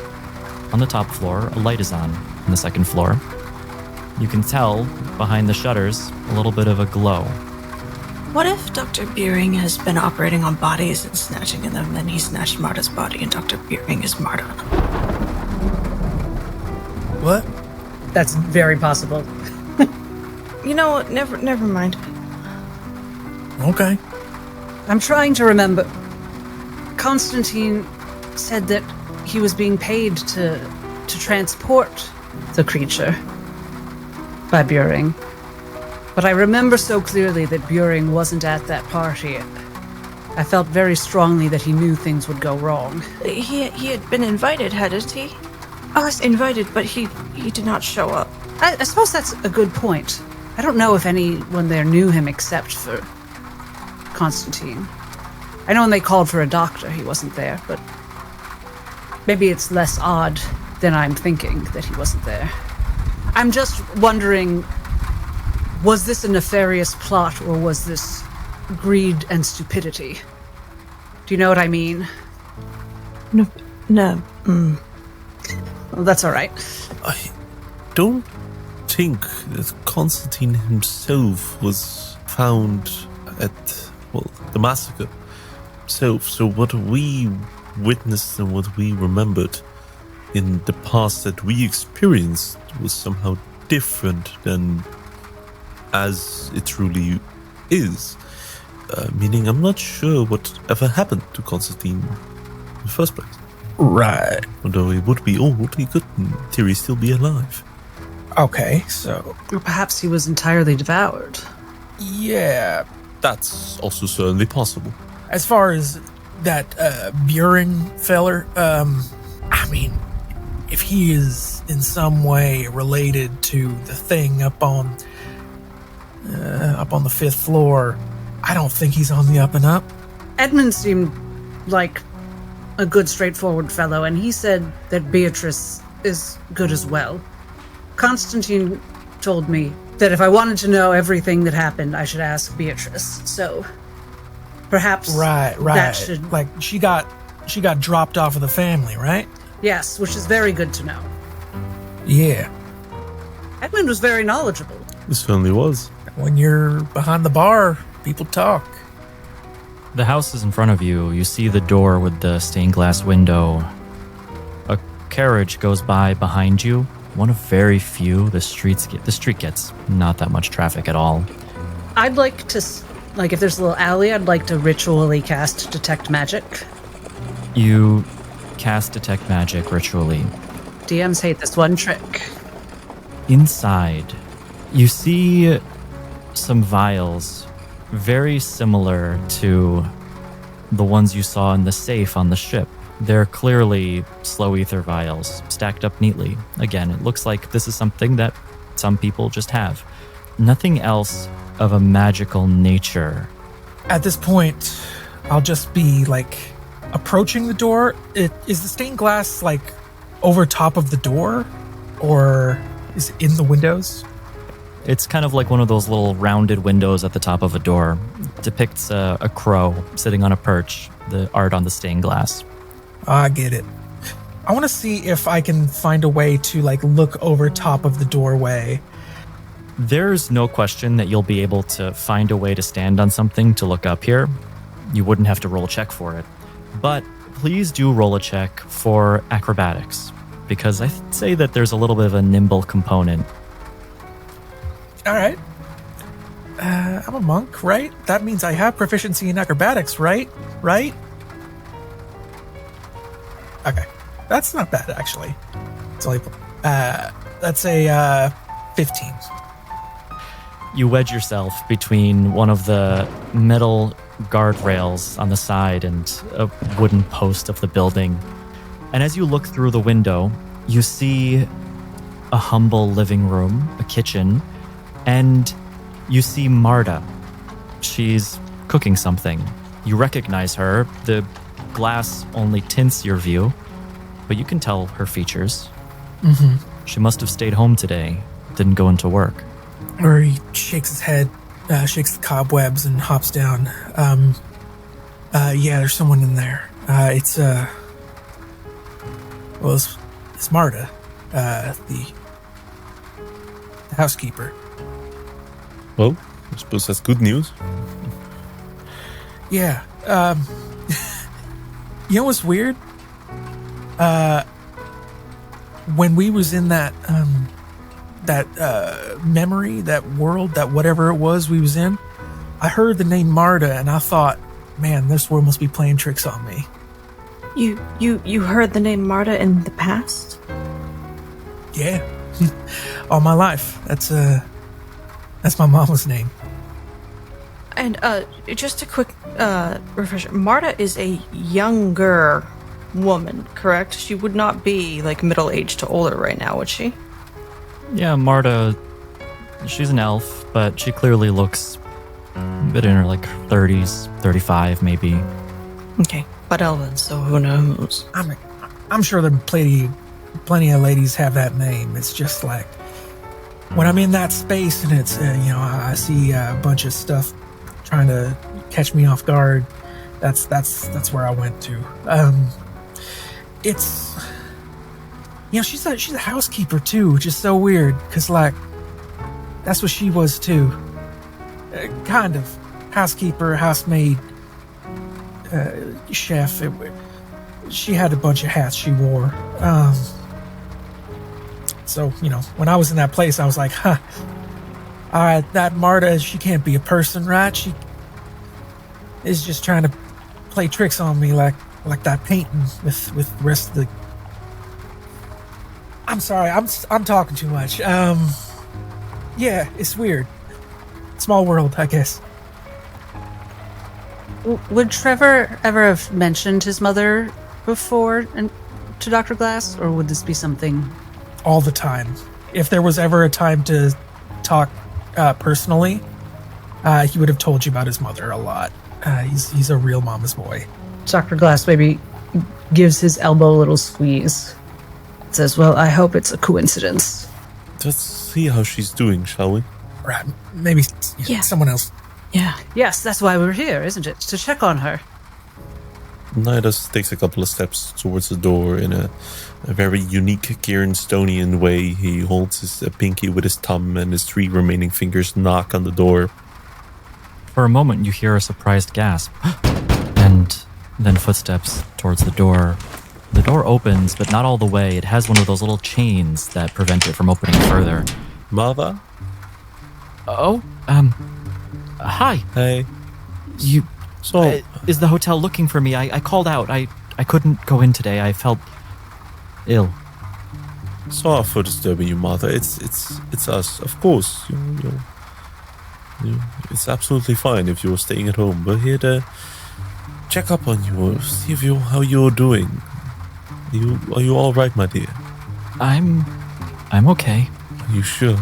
on the top floor, a light is on the second floor. You can tell behind the shutters a little bit of a glow. What if Dr. Veering has been operating on bodies and snatching in them, and then he snatched Marta's body, and Dr. Veering is Marta? What? That's very possible. You know what? Never mind. Okay. I'm trying to remember. Constantine said that he was being paid to transport the creature by Veering. But I remember so clearly that Veering wasn't at that party. I felt very strongly that he knew things would go wrong. He had been invited, hadn't he? I was invited, but he did not show up. I suppose that's a good point. I don't know if anyone there knew him except for Constantine. I know when they called for a doctor, he wasn't there, but maybe it's less odd than I'm thinking that he wasn't there. I'm just wondering, was this a nefarious plot, or was this greed and stupidity? Do you know what I mean? No. Mm. Well, that's all right. I don't think that Constantine himself was found at, the massacre himself. So what we witnessed and what we remembered in the past that we experienced was somehow different than as it truly is. Meaning I'm not sure what ever happened to Constantine in the first place. Right. Although he would be old, he could in theory still be alive. Okay, so Or perhaps he was entirely devoured. yeah. That's also certainly possible. As far as that Veering feller, I mean, if he is in some way related to the thing up on the 5th floor, I don't think he's on the up and up. Edmund seemed like a good, straightforward fellow, and he said that Beatrice is good as well. Constantine told me that if I wanted to know everything that happened, I should ask Beatrice. So perhaps Right. that should... Like she got dropped off of the family, right? Yes, which is very good to know. Yeah. Edmund was very knowledgeable. It certainly was. When you're behind the bar, people talk. The house is in front of you. You see the door with the stained glass window. A carriage goes by behind you. One of very few. The street gets not that much traffic at all. I'd like to, if there's a little alley, I'd like to ritually cast Detect Magic. You cast Detect Magic ritually. DMs hate this one trick. Inside, you see some vials very similar to the ones you saw in the safe on the ship. They're clearly slow ether vials, stacked up neatly. Again, it looks like this is something that some people just have. Nothing else of a magical nature. At this point, I'll just be like approaching the door. Is the stained glass like over top of the door, or is it in the windows? It's kind of like one of those little rounded windows at the top of a door. It depicts a crow sitting on a perch, the art on the stained glass. I get it. I want to see if I can find a way to like look over top of the doorway. There's no question that you'll be able to find a way to stand on something to look up here. You wouldn't have to roll a check for it. But please do roll a check for acrobatics, because I'd say that there's a little bit of a nimble component. All right. I'm a monk, right? That means I have proficiency in acrobatics, right? Right? Okay. That's not bad, actually. It's only, that's a 15. You wedge yourself between one of the metal guardrails on the side and a wooden post of the building. And as you look through the window, you see a humble living room, a kitchen, and you see Marta. She's cooking something. You recognize her. The glass only tints your view, but you can tell her features. Mm-hmm. She must have stayed home today, didn't go into work. Or he shakes his head, shakes the cobwebs, and hops down. Yeah, there's someone in there. It's Marta, the housekeeper. Well, I suppose that's good news. Yeah. You know what's weird? When we was in that memory, that world, that whatever it was we was in, I heard the name Marta, and I thought, man, this world must be playing tricks on me. You heard the name Marta in the past? Yeah. All my life. That's my mama's name. And just a quick refresher. Marta is a younger woman, correct? She would not be like middle-aged to older right now, would she? Yeah, Marta, she's an elf, but she clearly looks a bit in her like 30s, 35 maybe. Okay, but elven, so who knows? I'm sure that plenty of ladies have that name. It's just like when I'm in that space and it's I see a bunch of stuff trying to catch me off guard. That's where I went to. It's she's a housekeeper too, which is so weird because like that's what she was too. Kind of housekeeper, housemaid, chef. She had a bunch of hats she wore. So, when I was in that place, I was like, huh, all right, that Marta, she can't be a person, right? She is just trying to play tricks on me like that painting with the rest of the... I'm sorry, I'm talking too much. Yeah, it's weird. Small world, I guess. Would Trevor ever have mentioned his mother before to Dr. Glass, or would this be something... All the time. If there was ever a time to talk personally, he would have told you about his mother a lot. He's a real mama's boy. Dr. Glass maybe gives his elbow a little squeeze. Says, well, I hope it's a coincidence. Let's see how she's doing, shall we? Right. Maybe Yeah. someone else. Yeah. Yes, that's why we're here, isn't it? To check on her. Nidus takes a couple of steps towards the door in a very unique Kieranstonian way. He holds his pinky with his thumb, and his 3 remaining fingers knock on the door. For a moment, you hear a surprised gasp, and then footsteps towards the door. The door opens, but not all the way. It has one of those little chains that prevent it from opening further. Mother? Oh, hi. Hey. You... So... is the hotel looking for me? I called out. I couldn't go in today. I felt ill. Sorry for disturbing you, Martha. It's us, of course. It's absolutely fine if you're staying at home. We're here to check up on you, see if how you're doing. Are you all right, my dear? I'm okay. Are you sure?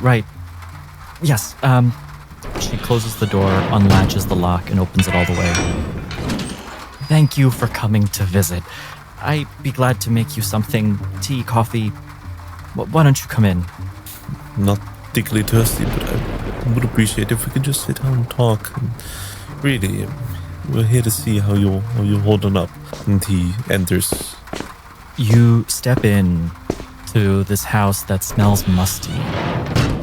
Right. Yes, she closes the door, unlatches the lock, and opens it all the way. Thank you for coming to visit. I'd be glad to make you something, tea, coffee. Why don't you come in? Not particularly thirsty, but I would appreciate if we could just sit down and talk. And really, we're here to see how you're holding up. And he enters. You step in to this house that smells musty.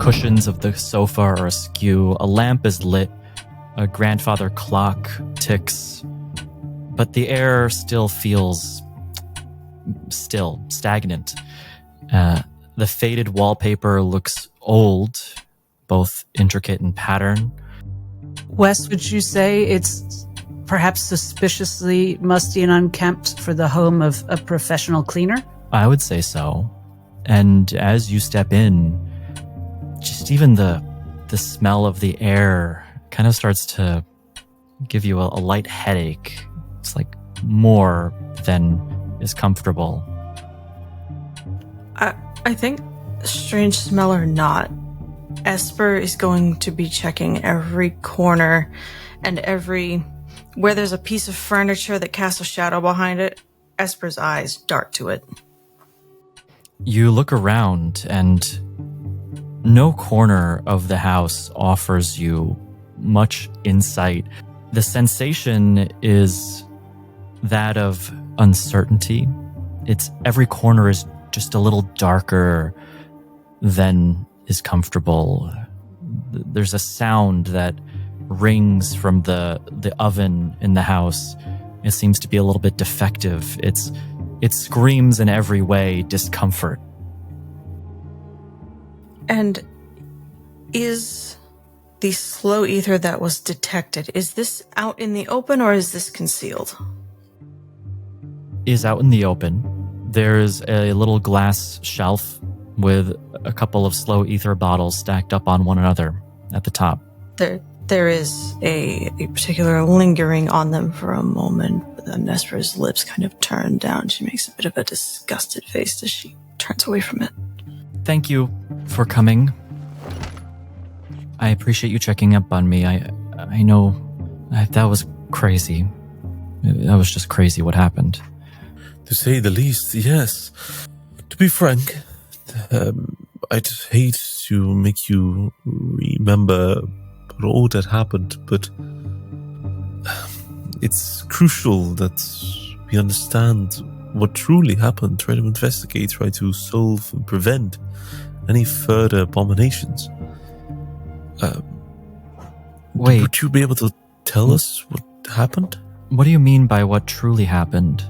Cushions of the sofa are askew. A lamp is lit. A grandfather clock ticks. But the air still feels stagnant. The faded wallpaper looks old, both intricate and pattern. Wes, would you say it's perhaps suspiciously musty and unkempt for the home of a professional cleaner? I would say so. And as you step in, just even the smell of the air kind of starts to give you a light headache. It's like more than is comfortable. I think, strange smell or not, Esper is going to be checking every corner and where there's a piece of furniture that casts a shadow behind it. Esper's eyes dart to it. You look around, and no corner of the house offers you much insight. The sensation is that of uncertainty. Every corner is just a little darker than is comfortable. There's a sound that rings from the oven in the house. It seems to be a little bit defective. It screams in every way discomfort. And is the slow ether that was detected, is this out in the open or is this concealed? Is out in the open. There's a little glass shelf with a couple of slow ether bottles stacked up on one another at the top. There is a particular lingering on them for a moment, but then Nesper's lips kind of turn down. She makes a bit of a disgusted face as she turns away from it. Thank you for coming. I appreciate you checking up on me. I know that was crazy. That was just crazy what happened. To say the least, yes. To be frank, I'd hate to make you remember all that happened, but it's crucial that we understand what truly happened, try to investigate, try to solve and prevent any further abominations. Wait. Would you be able to tell us what happened? What do you mean by what truly happened?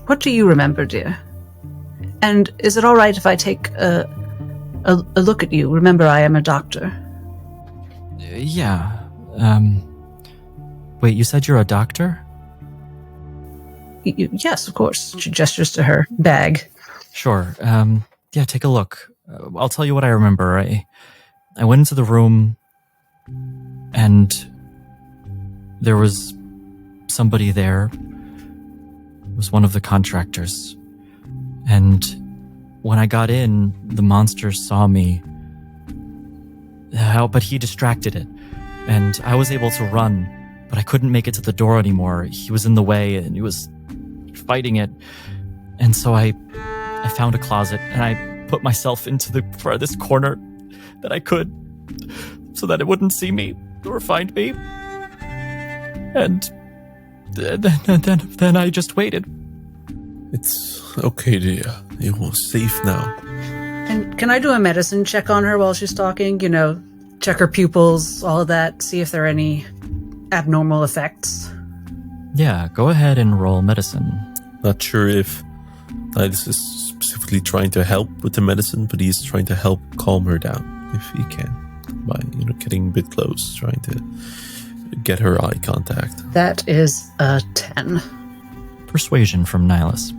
What do you remember, dear? And is it all right if I take a look at you? Remember, I am a doctor. Yeah. Wait, you said you're a doctor? Yes, of course. She gestures to her bag. Sure. Yeah, take a look. I'll tell you what I remember. I went into the room, and there was somebody there. It was one of the contractors. And when I got in, the monster saw me. But he distracted it. And I was able to run, but I couldn't make it to the door anymore. He was in the way, and he was fighting it. And so I found a closet, and I put myself into the farthest corner that I could so that it wouldn't see me or find me. And then I just waited. It's okay, dear. You're safe now. And can I do a medicine check on her while she's talking? You know, check her pupils, all of that, see if there are any abnormal effects. Yeah, go ahead and roll medicine. Not sure if Nidus is specifically trying to help with the medicine, but he's trying to help calm her down if he can by, getting a bit close, trying to get her eye contact. That is a 10. Persuasion from Nihilus.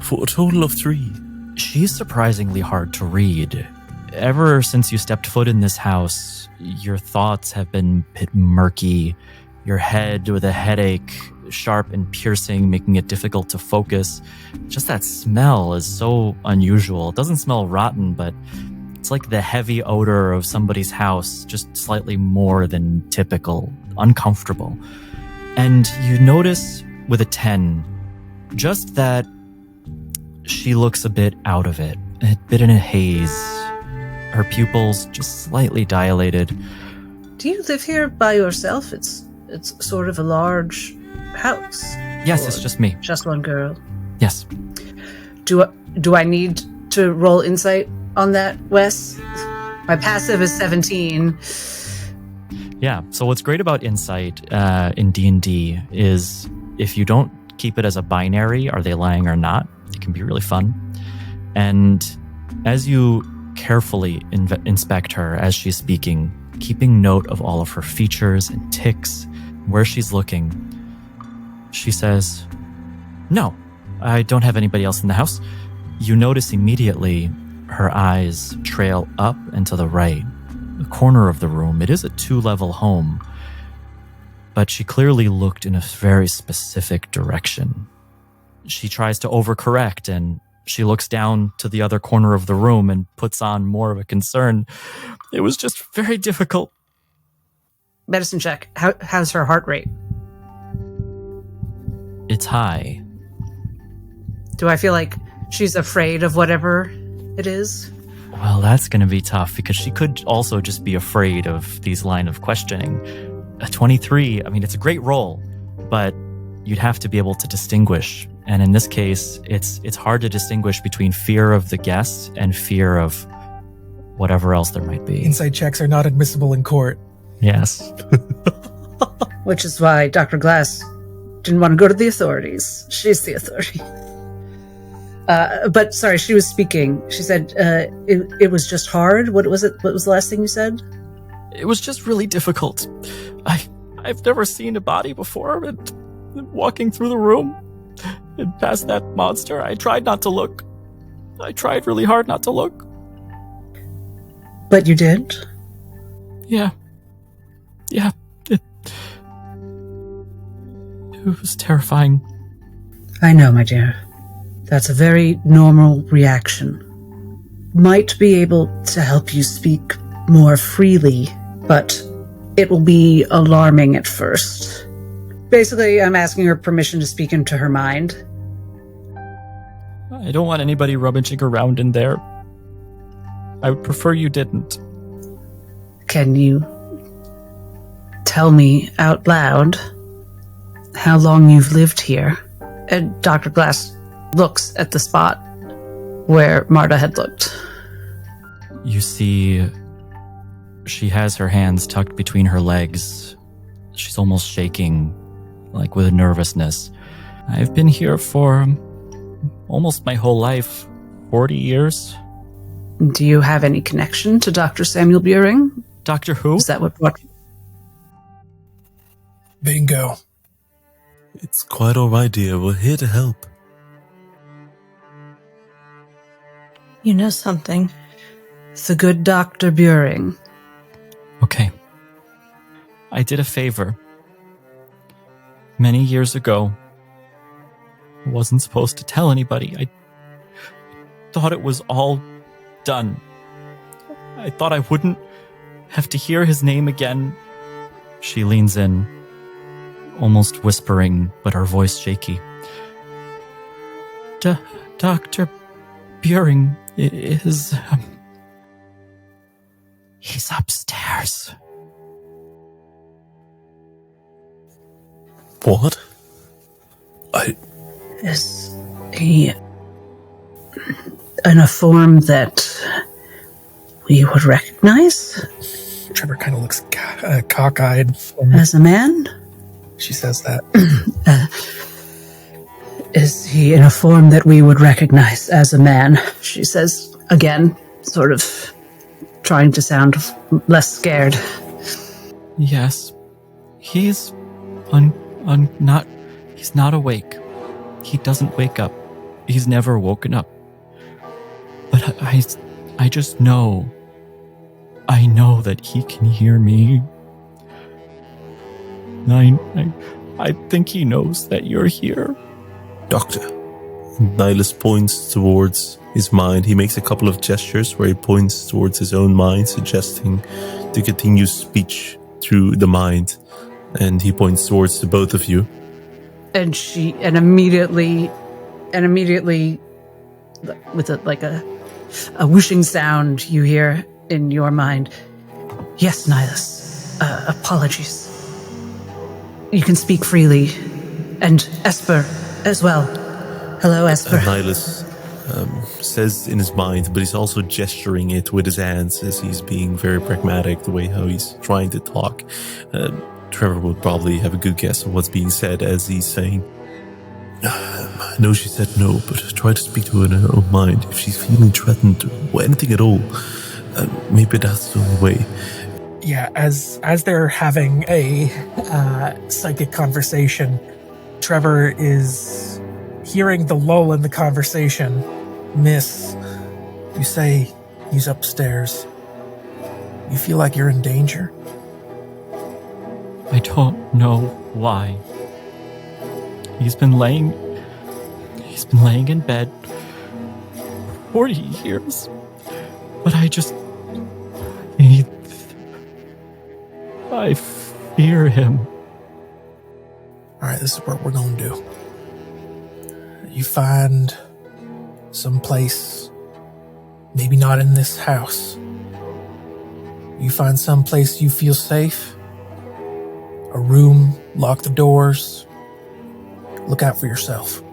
For a total of 3. She's surprisingly hard to read. Ever since you stepped foot in this house, your thoughts have been a bit murky your head with a headache, sharp and piercing, making it difficult to focus. Just that smell is so unusual. It doesn't smell rotten, but it's like the heavy odor of somebody's house, just slightly more than typical, uncomfortable. And you notice with a 10, just that she looks a bit out of it, a bit in a haze. Her pupils just slightly dilated. Do you live here by yourself? It's sort of a large house. Yes, Or it's just me. Just one girl. Yes. Do I need to roll insight on that, Wes? My passive is 17. Yeah. So what's great about insight in D&D is if you don't keep it as a binary, are they lying or not, it can be really fun. And as you carefully inspect her as she's speaking, keeping note of all of her features and tics, where she's looking, she says, "No, I don't have anybody else in the house." You notice immediately her eyes trail up and to the right, the corner of the room. It is a 2-level home, but she clearly looked in a very specific direction. She tries to overcorrect, and she looks down to the other corner of the room and puts on more of a concern. It was just very difficult. Medicine check. How's her heart rate? It's high. Do I feel like she's afraid of whatever it is? Well, that's going to be tough because she could also just be afraid of these line of questioning. A 23, I mean, it's a great roll, but you'd have to be able to distinguish. And in this case, it's hard to distinguish between fear of the guest and fear of whatever else there might be. Insight checks are not admissible in court. Yes. Which is why Dr. Glass didn't want to go to the authorities. She's the authority. But sorry, she was speaking. She said it was just hard. What was it? What was the last thing you said? It was just really difficult. I've never seen a body before, and walking through the room and past that monster, I tried not to look. I tried really hard not to look. But you did? Yeah. It was terrifying. I know, my dear. That's a very normal reaction. Might be able to help you speak more freely, but it will be alarming at first. Basically, I'm asking her permission to speak into her mind. I don't want anybody rummaging around in there. I would prefer you didn't. Can you tell me out loud how long you've lived here? And Dr. Glass looks at the spot where Marta had looked. You see, she has her hands tucked between her legs. She's almost shaking, like with nervousness. I've been here for almost my whole life, 40 years. Do you have any connection to Dr. Samuel Veering? Doctor who? Is that what brought you? Bingo. It's quite alright, dear. We're here to help. You know something? The good Dr. Veering. Okay. I did a favor. Many years ago. I wasn't supposed to tell anybody. I thought it was all done. I thought I wouldn't have to hear his name again. She leans in, almost whispering, but her voice shaky. Dr. Veering is... he's upstairs. What? Is he in a form that we would recognize? Trevor kind of looks cockeyed. As a man? She says that. Is he in a form that we would recognize as a man? She says again, sort of trying to sound less scared. Yes. He's he's not awake. He doesn't wake up. He's never woken up. But I just know. I know that he can hear me. I think he knows that you're here. Doctor. Nihilus points towards his mind. He makes a couple of gestures where he points towards his own mind, suggesting to continue speech through the mind. And he points towards the both of you. And immediately, with a whooshing sound you hear in your mind. Yes, Nihilus. Apologies. You can speak freely. And Esper as well. Hello, Esper. Nihilus says in his mind, but he's also gesturing it with his hands as he's being very pragmatic, the way how he's trying to talk. Trevor would probably have a good guess of what's being said as he's saying, I know she said no, but try to speak to her in her own mind. If she's feeling threatened or anything at all, maybe that's the only way. Yeah, as they're having a psychic conversation, Trevor is hearing the lull in the conversation. Miss, you say he's upstairs. You feel like you're in danger? I don't know why. He's been laying in bed 40 years. But I fear him. Alright, this is what we're gonna do. You find some place, maybe not in this house. You find some place you feel safe. A room, lock the doors. Look out for yourself.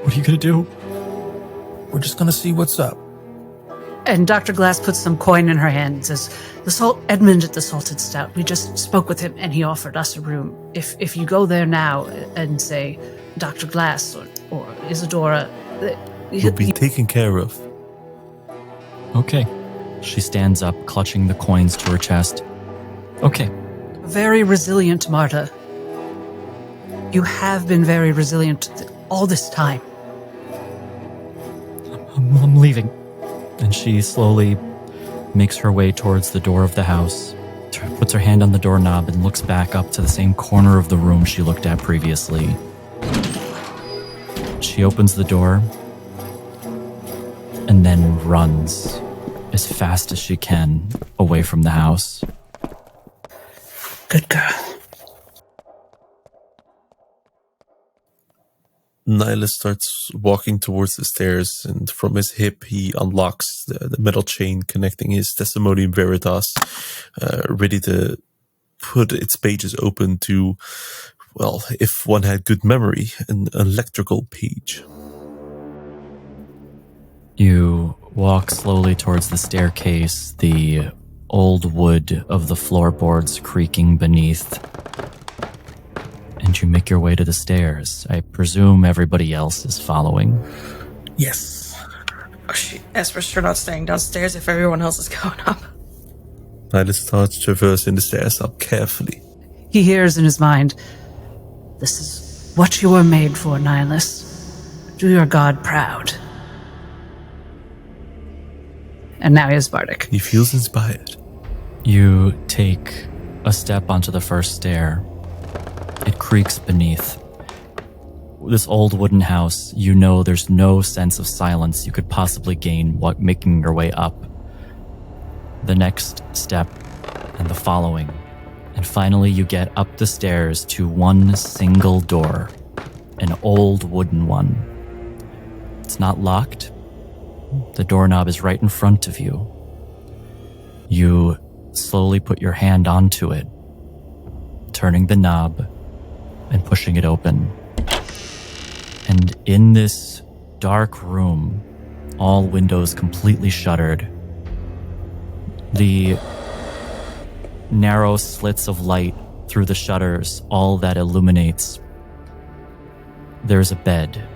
What are you gonna do? We're just gonna see what's up. And Dr. Glass puts some coin in her hand and says, Edmund at the Salted Stout, we just spoke with him and he offered us a room. If you go there now and say Dr. Glass or Isadora, Will be taken care of. Okay. She stands up, clutching the coins to her chest. Okay. Very resilient, Marta. You have been very resilient all this time. I'm leaving. And she slowly makes her way towards the door of the house, puts her hand on the doorknob and looks back up to the same corner of the room she looked at previously. She opens the door and then runs as fast as she can away from the house. Good girl. Nihilus starts walking towards the stairs, and from his hip he unlocks the metal chain connecting his Testimonium Veritas, ready to put its pages open to, well, if one had good memory, an electrical page. You walk slowly towards the staircase, the old wood of the floorboards creaking beneath. And you make your way to the stairs. I presume everybody else is following. Yes. Oh, Esper's sure not staying downstairs if everyone else is going up. Nihilus starts traversing the stairs up carefully. He hears in his mind, this is what you were made for, Nihilus. Do your god proud. And now he is Bardic. He feels inspired. You take a step onto the first stair. It creaks beneath. This old wooden house, you know there's no sense of silence you could possibly gain making your way up. The next step, and the following. And finally you get up the stairs to one single door. An old wooden one. It's not locked. The doorknob is right in front of you. You slowly put your hand onto it, turning the knob and pushing it open. And in this dark room, all windows completely shuttered, the narrow slits of light through the shutters, all that illuminates, there's a bed,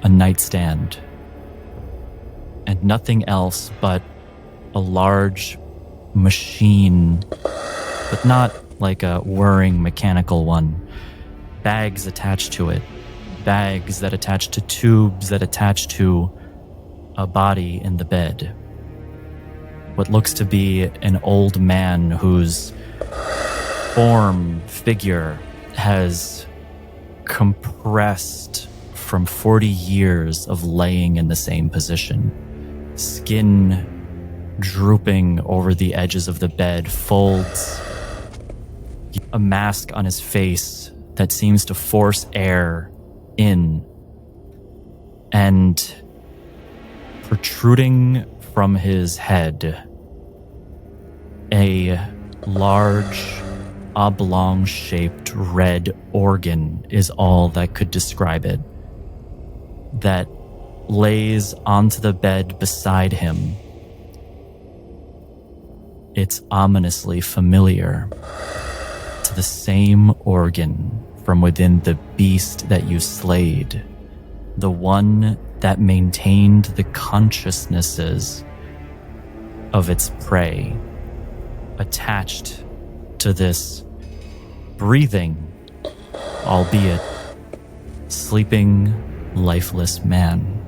a nightstand, and nothing else but a large machine, but not like a whirring mechanical one. Bags attached to it. Bags that attach to tubes that attach to a body in the bed. What looks to be an old man whose figure has compressed from 40 years of laying in the same position. Skin drooping over the edges of the bed, folds, a mask on his face that seems to force air in, and protruding from his head, a large, oblong-shaped red organ is all that could describe it, that lays onto the bed beside him. It's ominously familiar to the same organ from within the beast that you slayed, the one that maintained the consciousnesses of its prey, attached to this breathing, albeit sleeping, lifeless man.